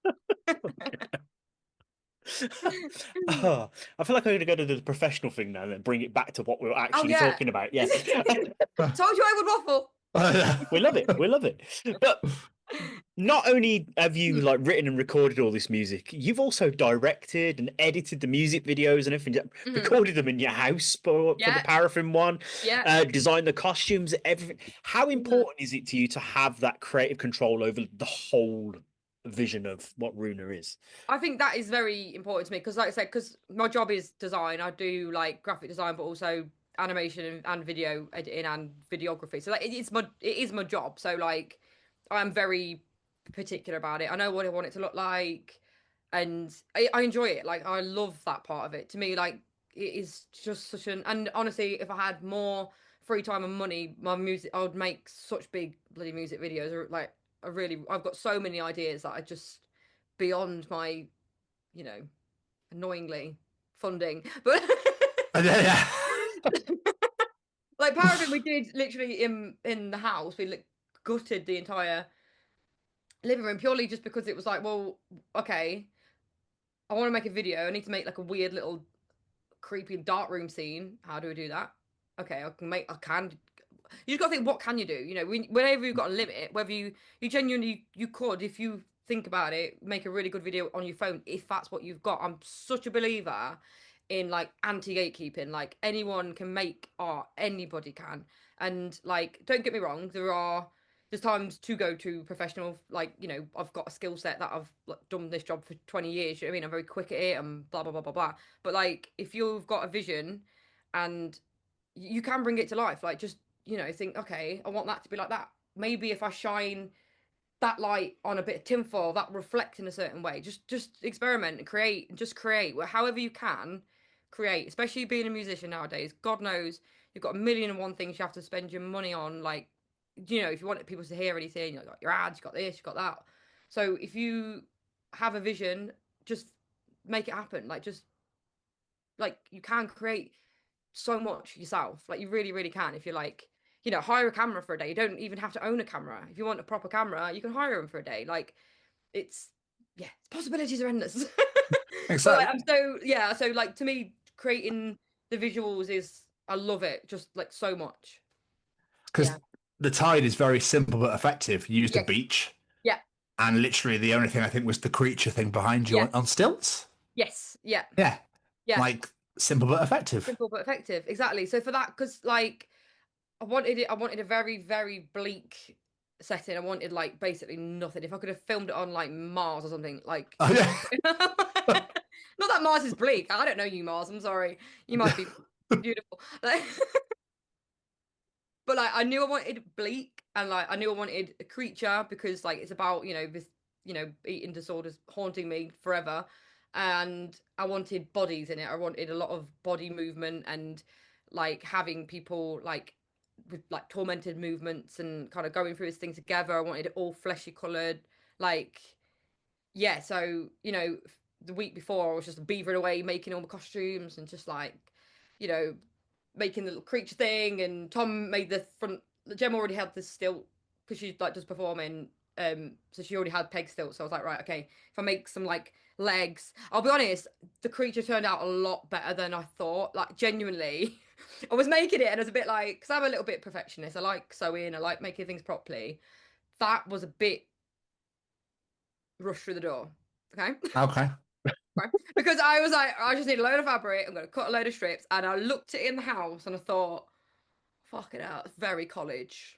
I feel like I'm going to go to the professional thing now and then bring it back to what we were actually talking about. Yeah. Told you I would waffle. We love it. But not only have you like written and recorded all this music, you've also directed and edited the music videos and everything. Recorded them in your house for the Paraffin one. Designed the costumes, everything. How important is it to you to have that creative control over the whole vision of what Ruena is? I think that is very important to me because, like I said, because my job is design. I do like graphic design, but also animation and video editing and videography. So like, it is my job. So like, I'm very particular about it. I know what I want it to look like, and I enjoy it. Like, I love that part of it. To me, like, it is just such an. And honestly, if I had more free time and money, my music, I would make such big bloody music videos. Like, I've got so many ideas that are just beyond my, annoyingly funding. But like Paraffin, we did literally in the house. We gutted the entire living room purely just because it was like, well, okay, I want to make a video. I need to make like a weird little creepy dark room scene. How do we do that? Okay, I can. You just got to think, what can you do? Whenever you've got a limit, whether you genuinely, you could, if you think about it, make a really good video on your phone, if that's what you've got. I'm such a believer in like anti-gatekeeping. Like, anyone can make art, anybody can. And like, don't get me wrong, there's times to go to professional, like, I've got a skill set that I've done this job for 20 years. You know what I mean? I'm very quick at it and blah, blah, blah, blah, blah. But like, if you've got a vision and you can bring it to life, like, just, think, okay, I want that to be like that. Maybe if I shine that light on a bit of tinfoil, that reflects in a certain way. Just experiment and create, however you can create, especially being a musician nowadays. God knows you've got a million and one things you have to spend your money on, like, if you want people to hear anything, you've got your ads, you've got this, you've got that. So if you have a vision, just make it happen. Like, just, like, you can create so much yourself. Like, you really, really can. If you're like, hire a camera for a day. You don't even have to own a camera. If you want a proper camera, you can hire them for a day. Like, possibilities are endless. Exactly. So like, to me, creating the visuals I love it just like so much. Because the Tide is very simple but effective. You used a beach. Yeah. And literally the only thing I think was the creature thing behind you on stilts. Yes. Yeah. Yeah. Yeah. Like, simple but effective. Simple but effective. Exactly. So for that, because like, I wanted a very, very bleak setting. I wanted like basically nothing. If I could have filmed it on like Mars or something, like. Oh, yeah. Not that Mars is bleak. I don't know you, Mars. I'm sorry. You might be beautiful. Like, but like, I knew I wanted bleak, and like, I knew I wanted a creature because like, it's about this eating disorders haunting me forever, and I wanted bodies in it. I wanted a lot of body movement and like having people like with like tormented movements and kind of going through this thing together. I wanted it all fleshy coloured, like yeah. So the week before I was just beavering away making all the costumes and just like making the little creature thing. And Tom made the front. Gem already had the stilt because she like does performing. So she already had peg stilts. So I was like, right, okay, if I make some like legs, I'll be honest, the creature turned out a lot better than I thought. Like genuinely, I was making it and I was a bit like, because I'm a little bit perfectionist. I like sewing, I like making things properly. That was a bit rushed through the door. Okay. Okay. Right? Because I was like, I just need a load of fabric. I'm going to cut a load of strips. And I looked at it in the house and I thought, fuck it out. It's very college.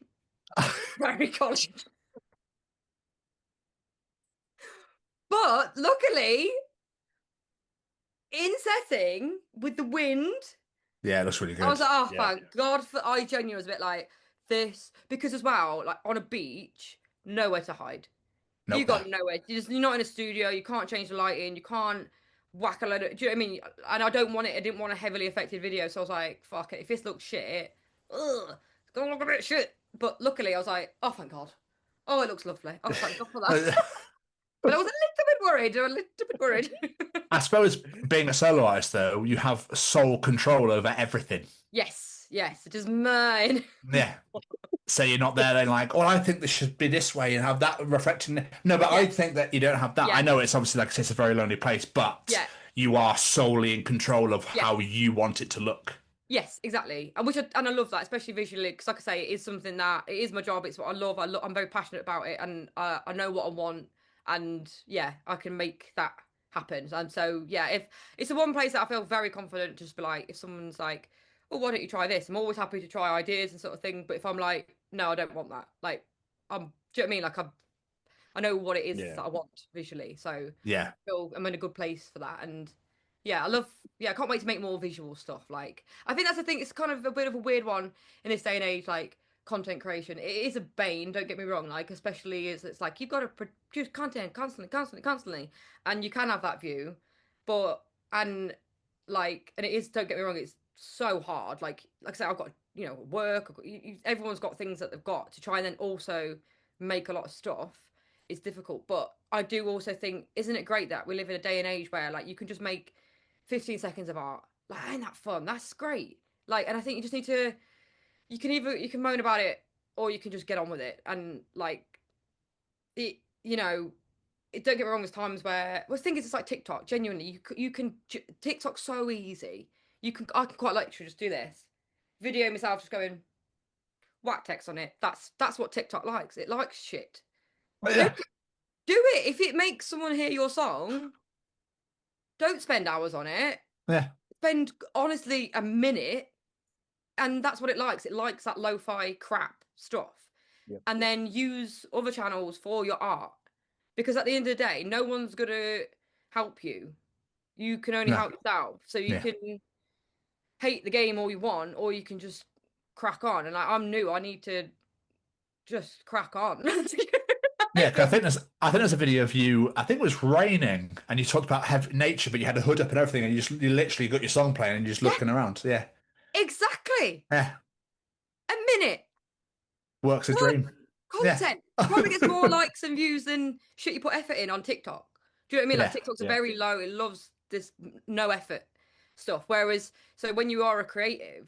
Very college. But luckily, in setting with the wind, Yeah, it looks really good. I was like, oh, Yeah. thank God. I genuinely was a bit like this. Because as well, like on a beach, nowhere to hide. Nope. You got nowhere. You're not in a studio. You can't change the lighting. You can't whack a load of. Do you know what I mean? And I don't want it. I didn't want a heavily affected video. So I was like, fuck it. If this looks shit, it's going to look a bit shit. But luckily, I was like, oh, thank God. Oh, it looks lovely. Oh, thank God for that. But I was a little bit worried. I suppose being a solo artist, though, you have sole control over everything. Yes, it is mine. Yeah. So you're not there then like, oh, I think this should be this way and have that reflecting. No, but I think that you don't have that. Yeah. I know it's obviously, like I said, it's a very lonely place, but you are solely in control of how you want it to look. Yes, exactly. And I love that, especially visually, because like I say, it is something that, it is my job. It's what I love. I'm very passionate about it, and I know what I want. And yeah, I can make that happen. And so, yeah, if it's the one place that I feel very confident, just be like, if someone's like, oh, why don't you try this? I'm always happy to try ideas and sort of thing. But if I'm like, no, I don't want that. Like, do you know what I mean? Like, I know what it is that I want visually. So yeah, I feel I'm in a good place for that. And yeah, I can't wait to make more visual stuff. Like, I think that's the thing. It's kind of a bit of a weird one in this day and age, like, content creation. It is a bane, don't get me wrong, like especially as it's like you've got to produce content constantly, and you can have that view, and it is, don't get me wrong, it's so hard. Like I said, I've got work, everyone's got things that they've got to try and then also make a lot of stuff. It's difficult, but I do also think, isn't it great that we live in a day and age where like you can just make 15 seconds of art? Like, ain't that fun? That's great. Like, and I think you just need to, you can moan about it or you can just get on with it. And like it, don't get me wrong, there's times where, well, the thing is, it's like TikTok, genuinely, TikTok's so easy. I can quite literally just do this, video myself just going whack text on it. That's what TikTok likes. It likes shit. Yeah. Do it. If it makes someone hear your song, don't spend hours on it. Yeah. Spend honestly a minute. And that's what it likes. It likes that lo-fi crap stuff. Yep. And then use other channels for your art. Because at the end of the day, no one's going to help you. You can only help yourself. So you can hate the game all you want, or you can just crack on. And I'm new. I need to just crack on. Yeah, cause I think there's a video of you, I think it was raining, and you talked about nature, but you had a hood up and everything, and you literally got your song playing and you're just looking around. Yeah. Exactly. Yeah. A minute. Works a dream. Content. Probably gets more likes and views than shit you put effort in on TikTok. Do you know what I mean? Like TikTok's very low. It loves this no effort stuff. Whereas, so when you are a creative,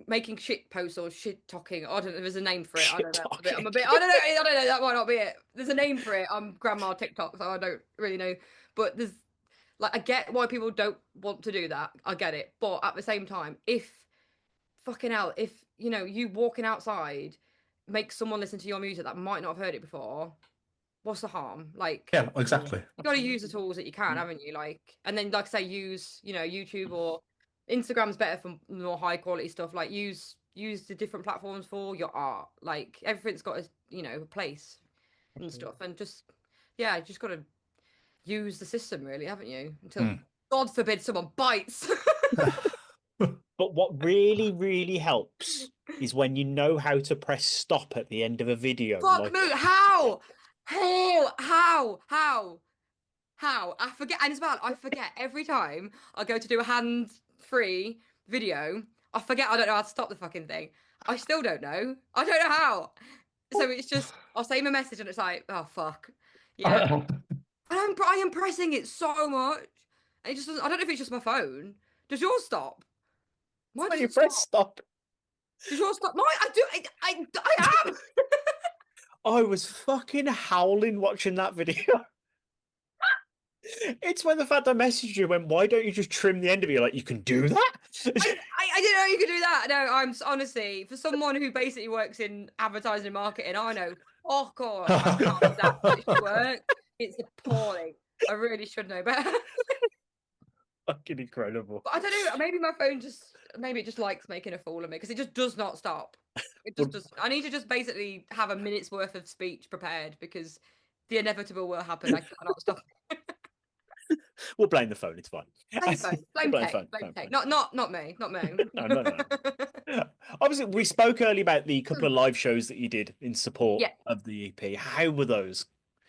making shit posts or shit talking, I don't know, there's a name for it. I don't know. I don't know. That might not be it. There's a name for it. I'm grandma TikTok, so I don't really know. But there's I get why people don't want to do that. I get it. But at the same time, if you walking outside makes someone listen to your music that might not have heard it before, what's the harm? Like, yeah, exactly. You got to use the tools that you can, haven't you? Like, and then like I say, use YouTube or Instagram's better for more high quality stuff. Like, use the different platforms for your art. Like, everything's got a place and stuff, and just got to use the system, really, haven't you? Until God forbid someone bites. But what really, really helps is when you know how to press stop at the end of a video. Fuck no! How? How? I forget. And as well, I forget every time I go to do a hand-free video. I forget I don't know how to stop the fucking thing. I still don't know. I don't know how. So it's just, I'll say my message and it's like, oh, fuck. Yeah. I am pressing it so much. And it just doesn't, I don't know if it's just my phone. Does yours stop? Why When does you it press stop? stop. Does yours stop? No, I do. I am. I was fucking howling watching that video. It's when the fact I messaged you went, why don't you just trim the end of it? You're like, you can do that? I didn't know you could do that. No, honestly, for someone who basically works in advertising and marketing, I know. Oh god, I can't do that much work. It's appalling. I really should know better. Fucking incredible. But I don't know. Maybe my phone maybe it just likes making a fool of me because it just does not stop. It just does. I need to just basically have a minute's worth of speech prepared because the inevitable will happen. I cannot stop. We'll blame the phone. It's fine. Blame phone. Blame Blame tech. phone. Blame tech. Phone. Not me. Not me. No. Obviously, we spoke earlier about the couple of live shows that you did in support of the EP. How were those?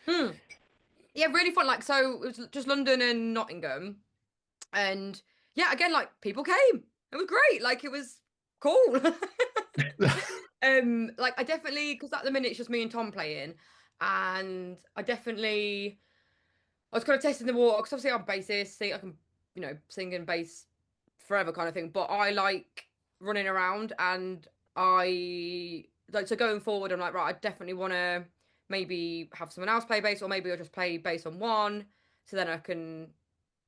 Yeah, really fun. Like, so it was just London and Nottingham, and yeah, again, like people came. It was great. Like it was cool. Like I definitely, because at the minute it's just me and Tom playing, and I was kind of testing the water because obviously I'm a bassist, I can, sing and bass forever kind of thing. But I like running around, and I like, so going forward, I'm like, right, I definitely want to maybe have someone else play bass, or maybe I'll just play bass on one, so then I can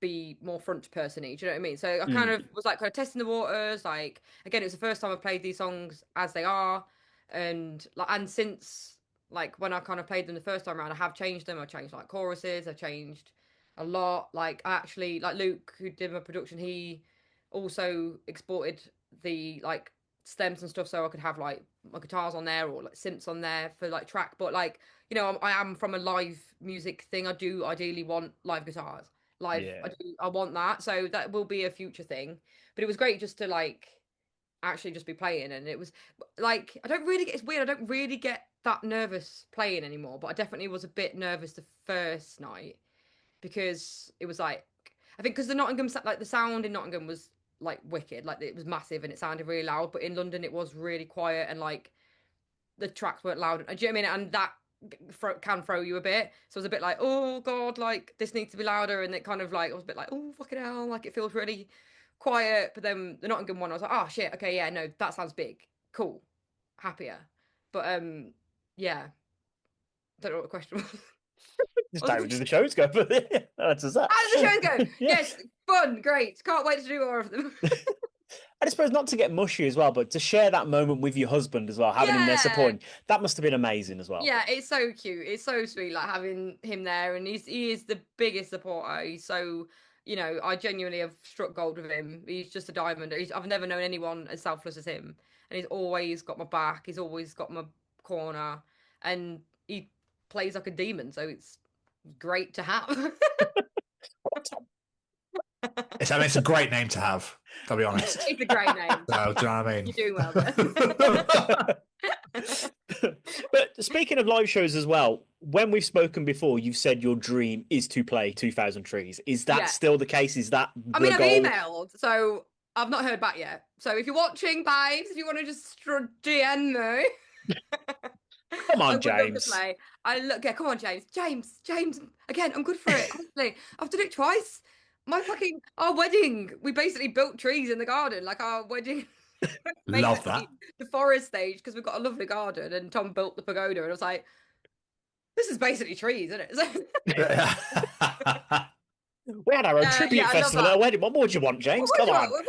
be more front person-y. Do you know what I mean? So I kind of was like kind of testing the waters. Like again, it was the first time I played these songs as they are, and since like when I kind of played them the first time around, I have changed them. I changed like choruses. I changed a lot. Like I actually, like Luke, who did my production, he also exported the like stems and stuff so I could have like my guitars on there or like synths on there for like track. But like, I am from a live music thing. I do ideally want live guitars. Live, yeah. I want that. So that will be a future thing. But it was great just to like actually just be playing, and it was like it's weird, I don't really get that nervous playing anymore, but I definitely was a bit nervous the first night because it was like, I think because the Nottingham, like the sound in Nottingham was like wicked, like it was massive and it sounded really loud, but in London it was really quiet and like the tracks weren't loud. Do you know what I mean? And that can throw you a bit. So I was a bit like, oh god, like this needs to be louder, and it kind of like I was a bit like, oh fucking hell, like it feels really quiet. But then the Nottingham one, I was like, oh shit, okay, yeah, no, that sounds big, cool, happier. But yeah, don't know what the question was. Just how did the shows go? That's that. How did the shows go? Yes, fun, great, can't wait to do more of them. I suppose not to get mushy as well, but to share that moment with your husband as well, having him there supporting, that must have been amazing as well. Yeah, it's so cute. It's so sweet, like having him there, and he is the biggest supporter. He's so, I genuinely have struck gold with him. He's just a diamond. I've never known anyone as selfless as him, and he's always got my back. He's always got my corner, and he plays like a demon, so it's great to have. It's a great name to have, I'll be honest. It's a great name. So, do you know what I mean? You're doing well there. But speaking of live shows as well, when we've spoken before, you've said your dream is to play 2000 Trees. Is that still the case? Is that the goal? I've emailed, so I've not heard back yet. So if you're watching, babes, if you want to just DM me. Come on, James. Come on, James. Again, I'm good for it. Honestly, I've done it twice. Our wedding, we basically built trees in the garden, like our wedding. Love that. The forest stage, because we've got a lovely garden, and Tom built the pagoda, and I was like, this is basically trees, isn't it? We had our own tribute festival at a wedding. What more do you want, James? Come on. What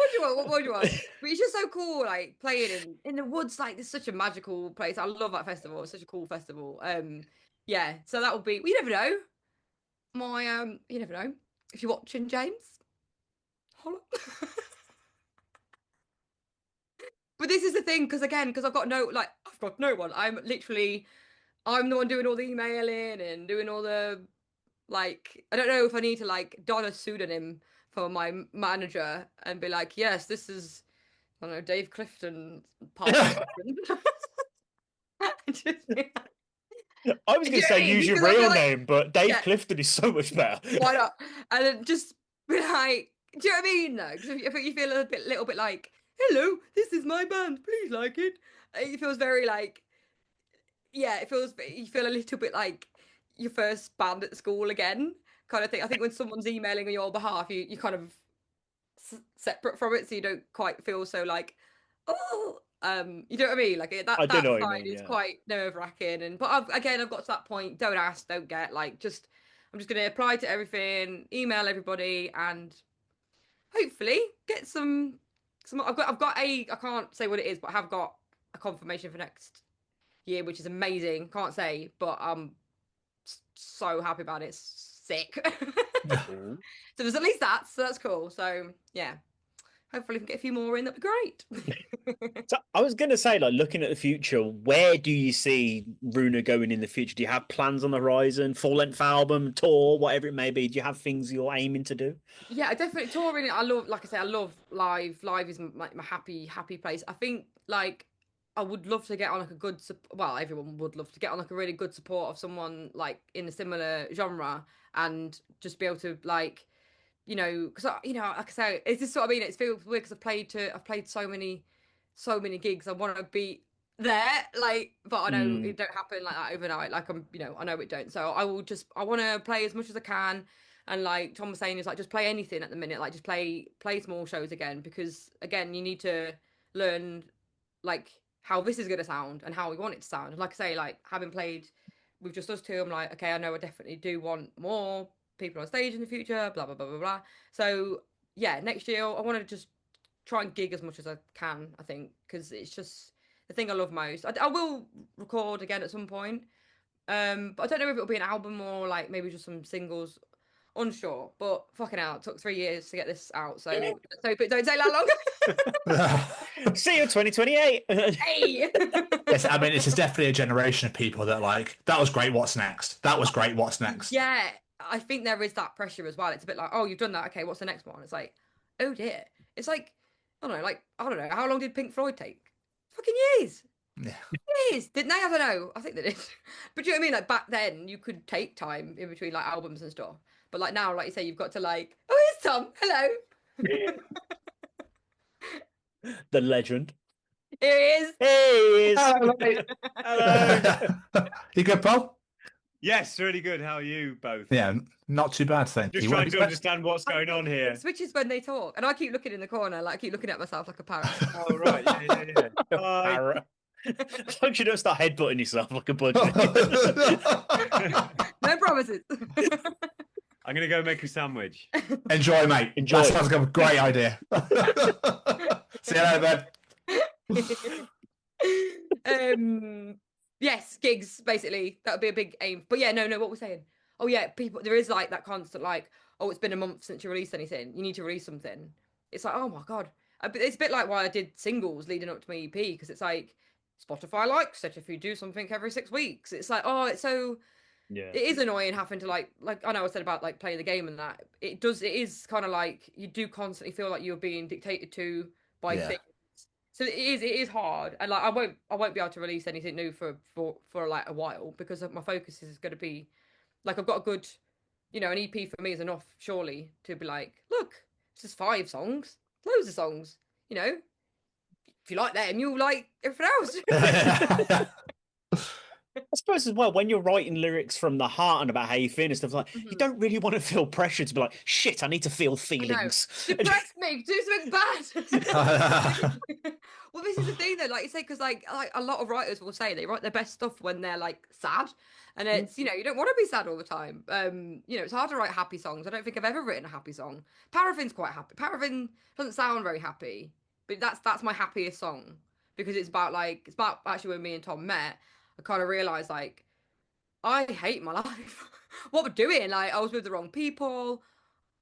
more do you want? But it's just so cool, like playing in the woods. Like it's such a magical place. I love that festival. It's such a cool festival. Yeah. So that would be. You never know. You never know. If you're watching, James, holla. But this is the thing, because I've got no one. I'm the one doing all the emailing and doing all the, like, I don't know if I need to like don a pseudonym for my manager and be like, yes, this is, I don't know, Dave Clifton. I was Do going you to know what I say mean? use your Because I feel real like- name, but Dave Yeah. Clifton is so much better. Why not? And then just be like, do you know what I mean? No, because I think you feel a little bit like, hello, this is my band, please like it. It feels very like, yeah, you feel a little bit like your first band at school again, kind of thing. I think when someone's emailing on your behalf, you kind of separate from it, so you don't quite feel so like, oh, you know what I mean? Like I do that know what you side mean, is yeah. quite nerve wracking. And but again, I've got to that point. Don't ask, don't get. Like I'm just gonna apply to everything, email everybody, and hopefully get some. I've got a. I can't say what it is, but I have got a confirmation for next year, which is amazing. Can't say, but I'm so happy about it. It's sick. So there's at least that, so that's cool. So yeah, hopefully we can get a few more in. That'd be great. So I was going to say, like, looking at the future, where do you see Ruena going in the future? Do you have plans on the horizon, full-length album, tour, whatever it may be? Do you have things you're aiming to do? Yeah, I definitely touring. I love, like I say, I love live. Live is my happy place. I think like I would love to get on like a good. Well, everyone would love to get on like a really good support of someone like in a similar genre and just be able to like, because like I say, it's just what I mean. It feels weird because I've played so many gigs. I want to be there, like, but I know it don't happen like that overnight. Like I know it don't. So I want to play as much as I can. And like Tom was saying, is like just play anything at the minute. Like just play small shows again, because again you need to learn like how this is gonna sound and how we want it to sound. And like I say, like having played with just us two, I'm like, okay, I know I definitely do want more people on stage in the future. Blah blah blah blah blah. So yeah, next year I want to just try and gig as much as I can. I think because it's just the thing I love most. I will record again at some point, but I don't know if it'll be an album or like maybe just some singles. Unsure, but fucking hell, it took 3 years to get this out, so let's hope it don't take that long. See you 2028. Hey! Yes, I mean, it's definitely a generation of people that like, that was great, what's next? That was great, what's next? Yeah, I think there is that pressure as well. It's a bit like, oh, you've done that, okay, what's the next one? It's like, oh dear. It's like, I don't know, how long did Pink Floyd take? Fucking years. Yeah. Years. Didn't they? I don't know. I think they did. But do you know what I mean? Like back then, you could take time in between like albums and stuff. But like now, like you say, you've got to like, oh, here's Tom. Hello. The legend. Here he is. Here he is. Hello, mate. Hello. You good, Paul? Yes, really good. How are you both? Yeah, not too bad, thank Just you. trying to understand what's going on here. Switches when they talk, and I keep looking in the corner, like I keep looking at myself like a parrot. Oh, right. Yeah. Hi. Parrot. As long as you don't start headbutting yourself like a budget. No promises. I'm going to go make a sandwich. Enjoy, mate. Enjoy. That sounds like a great idea. See you later, Ben. Yes, gigs basically. That would be a big aim. But yeah, no, what we're saying. Oh yeah, people. There is like that constant like, oh, it's been a month since you released anything. You need to release something. It's like, oh my god. It's a bit like why I did singles leading up to my EP, because it's like Spotify likes it if you do something every 6 weeks. It's like, oh, it's so. Yeah. It is annoying having to like I know I said about like playing the game and that. It is kind of like you do constantly feel like you're being dictated to by things. So it is hard, and like I won't be able to release anything new for like a while, because my focus is going to be like I've got a good, an EP for me is enough surely to be like, look, it's just 5 songs, loads of songs, if you like them, you'll like everything else. I suppose as well, when you're writing lyrics from the heart and about how you feel and stuff like, you don't really want to feel pressure to be like, shit, I need to feel feelings. Depress me, do something bad. Well, this is the thing though, like you say, because like a lot of writers will say they write their best stuff when they're like sad, and it's you don't want to be sad all the time. It's hard to write happy songs. I don't think I've ever written a happy song. Paraffin's quite happy. Paraffin doesn't sound very happy, but that's my happiest song, because it's about actually when me and Tom met. I kind of realised, like, I hate my life. What we're doing, like, I was with the wrong people.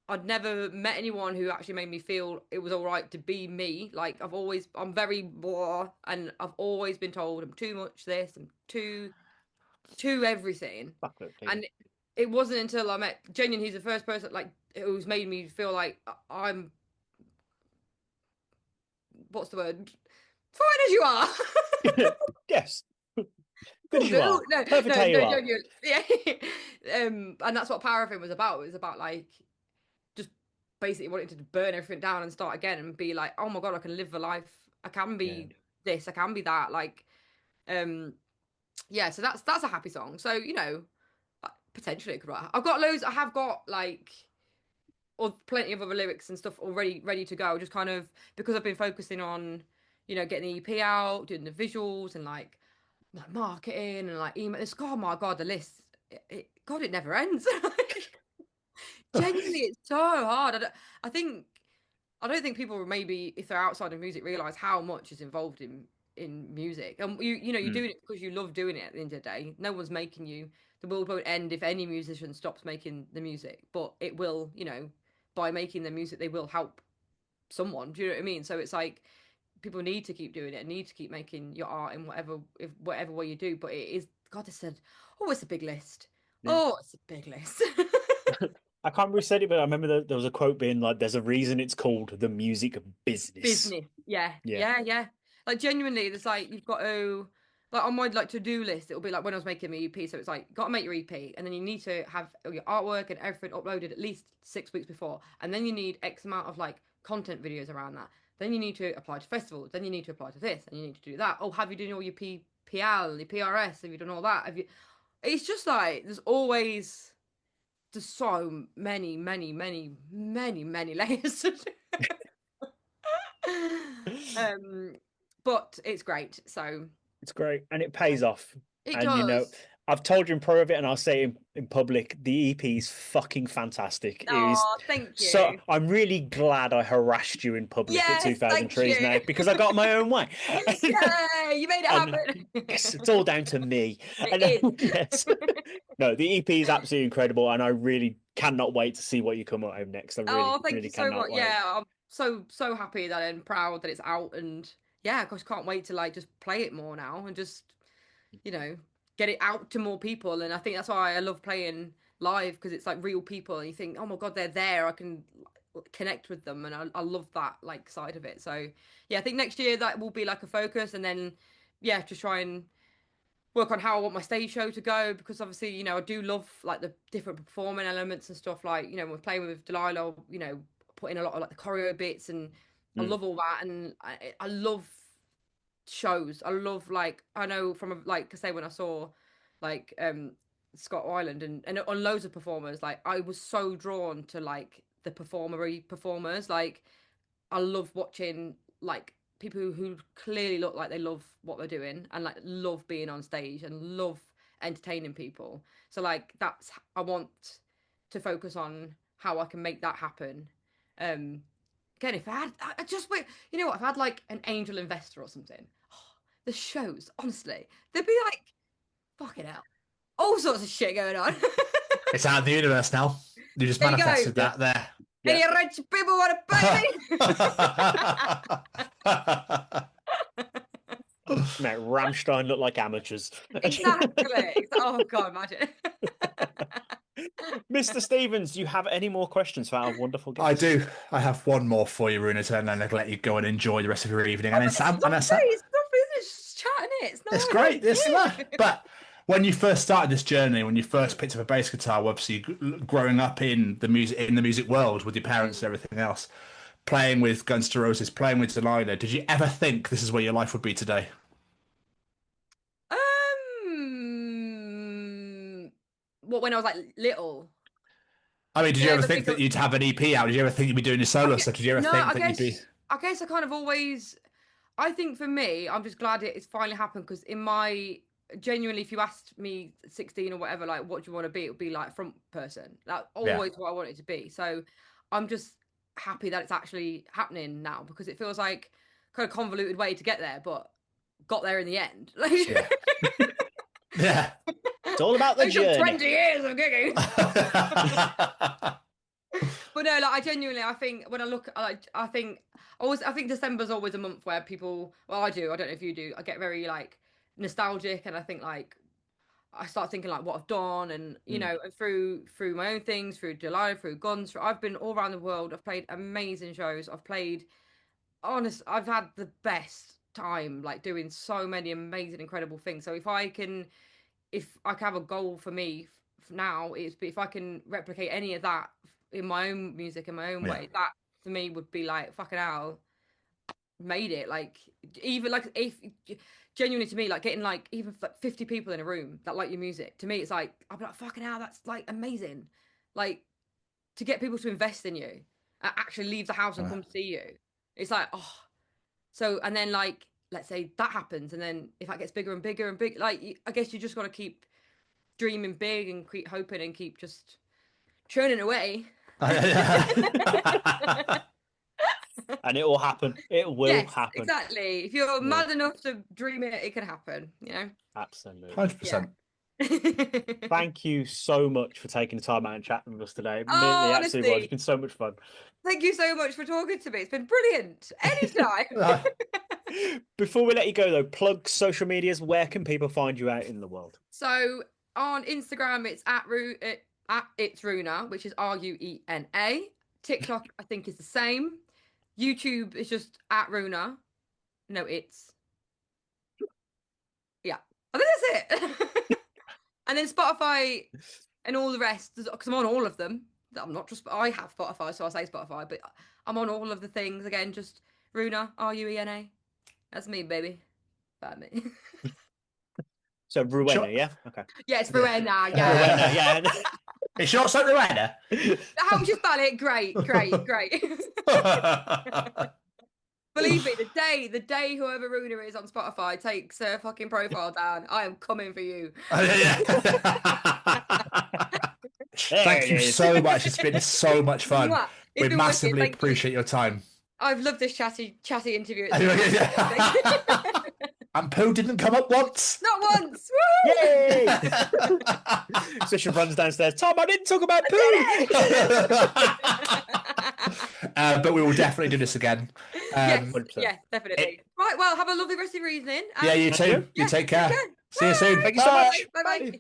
I'd never met anyone who actually made me feel it was all right to be me. Like, I'm very blah, and I've always been told I'm too much this, I'm too everything. And it wasn't until I met Jenyon, who's the first person, like, who's made me feel like I'm, what's the word? Fine as you are. Yes. Good as you are. No, Perfect how you are. genuinely. Yeah. And that's what Paraffin was about. It was about like just basically wanting to burn everything down and start again and be like, oh my god, I can live a life. I can be this. I can be that. Like, yeah. So that's a happy song. So potentially it could write. I've got loads. I have got like or plenty of other lyrics and stuff already ready to go. Just kind of because I've been focusing on, getting the EP out, doing the visuals and like marketing and like email. Oh my god, the list. God, it never ends. Genuinely, it's so hard. I don't think people maybe if they're outside of music realize how much is involved in music. And you're doing it because you love doing it. At the end of the day, no one's making you. The world won't end if any musician stops making the music, but it will. By making the music, they will help someone. Do you know what I mean? So it's like people need to keep doing it, need to keep making your art in whatever way you do. But it is, God, I said, oh, it's a big list. Yeah. Oh, it's a big list. I can't remember who said it, but I remember there was a quote being like, "There's a reason it's called the music business." Yeah. Like genuinely, there's like you've got to. Like on my to-do list, it'll be like when I was making my EP. So it's like, got to make your EP, and then you need to have your artwork and everything uploaded at least 6 weeks before, and then you need X amount of like content videos around that. Then you need to apply to festivals. Then you need to apply to this, and you need to do that. Oh, have you done all your PL, your PRS? Have you done all that? Have you? It's just like there's so many layers. But it's great. So. It's great, and it pays off. It does. I've told you in private, and I'll say it in public, the EP is fucking fantastic. Thank you. So I'm really glad I harassed you in public at 2000 Trees now, because I got my own way. Yeah, you made it happen. Yes, it's all down to me. Yes. No, the EP is absolutely incredible, and I really cannot wait to see what you come out with next. Thank you so much. Wait. Yeah, I'm so happy that I'm proud that it's out, and yeah, gosh, can't wait to like just play it more now and just get it out to more people. And I think that's why I love playing live, because it's like real people and you think, oh my god, they're there, I can connect with them, and I love that like side of it. So yeah, I think next year that will be like a focus, and then just try and work on how I want my stage show to go, because obviously I do love like the different performing elements and stuff, like when we're playing with Delilah, put in a lot of like the choreo bits, and I love all that, and I love shows. I love like I know from like I say when I saw like Scott Island and on loads of performers, like I was so drawn to like the performers. Like I love watching like people who clearly look like they love what they're doing and like love being on stage and love entertaining people. So like I want to focus on how I can make that happen. Again, if I just wait, if I had like an angel investor or something, the shows, honestly, they'd be like, fucking hell, all sorts of shit going on. It's out of the universe now. You just manifested that there. Any rich people want to pay me? Mate, Rammstein look like amateurs. Exactly. Oh god, imagine. Mr. Stevens, do you have any more questions for our wonderful guest? I do. I have one more for you, Ruena, and then I'll let you go and enjoy the rest of your evening. And then Sam, it's just chatting it. It's great. But when you first started this journey, when you first picked up a bass guitar, obviously growing up in the music world with your parents and everything else, playing with Guns N' Roses, playing with Delilah, did you ever think this is where your life would be today? What, when I was like little? I mean, did you ever think that you'd have an EP out? Did you ever think you'd be doing your solo stuff? Did you ever think that you'd be? I guess I kind of always. I think for me, I'm just glad it's finally happened, because genuinely, if you asked me 16 or whatever, like, what do you want to be? It would be like front person. That's always what I wanted to be. So I'm just happy that it's actually happening now, because it feels like kind of convoluted way to get there, but got there in the end. Yeah. It's all about the journey. 20 years of gigging. But no, like I genuinely, I think when I look, I think December's always a month where people, well, I do, I don't know if you do, I get very like nostalgic, and I think like I start thinking like what I've done, and and through my own things, through July, through Guns, I've been all around the world. I've played amazing shows. I've had the best time, like doing so many amazing, incredible things. So if I can have a goal for me now, it's if I can replicate any of that in my own music, in my own way, that for me would be like, fucking hell, made it. Like, even like, if genuinely to me, like getting like even 50 people in a room that like your music, to me it's like, I'll be like, fucking hell, that's like amazing. Like, to get people to invest in you and actually leave the house and come see you, it's like, oh. So, and then like, let's say that happens, and then if that gets bigger and bigger and big, like, I guess you just got to keep dreaming big and keep hoping and keep just churning away. And it will happen. It will happen. Exactly. If you're mad enough to dream it, it can happen, you know? Absolutely. 100%. Thank you so much for taking the time out and chatting with us today. Oh, Absolutely, it's been so much fun. Thank you so much for talking to me. It's been brilliant. Anytime. Before we let you go, though, plug social medias. Where can people find you out in the world? So on Instagram, it's at it's Ruena, which is Ruena. TikTok, I think, is the same. YouTube is just at Ruena. No, it's. Yeah, I think that's it. And then Spotify and all the rest, because I'm on all of them. I'm not just, I have Spotify, so I say Spotify, but I'm on all of the things. Again, just Ruena, Ruena. That's me, baby. Find me. So Ruena, yeah? Okay. Yeah, it's Ruena, yeah. Ruena, yeah. It's also Ruena. How would you spell it? Great. Believe me, the day whoever Ruena is on Spotify takes her fucking profile down, I am coming for you. Thank you so much. It's been so much fun. We massively appreciate your time. I've loved this chatty interview. And Pooh didn't come up once. Not once. Woo! Yay! So she runs downstairs. Tom, I didn't talk about Pooh. But we will definitely do this again. Yes, definitely. Right, well, have a lovely rest of your evening. Yeah, you too. You take care. Okay. See you soon. Thank you so much. Bye-bye.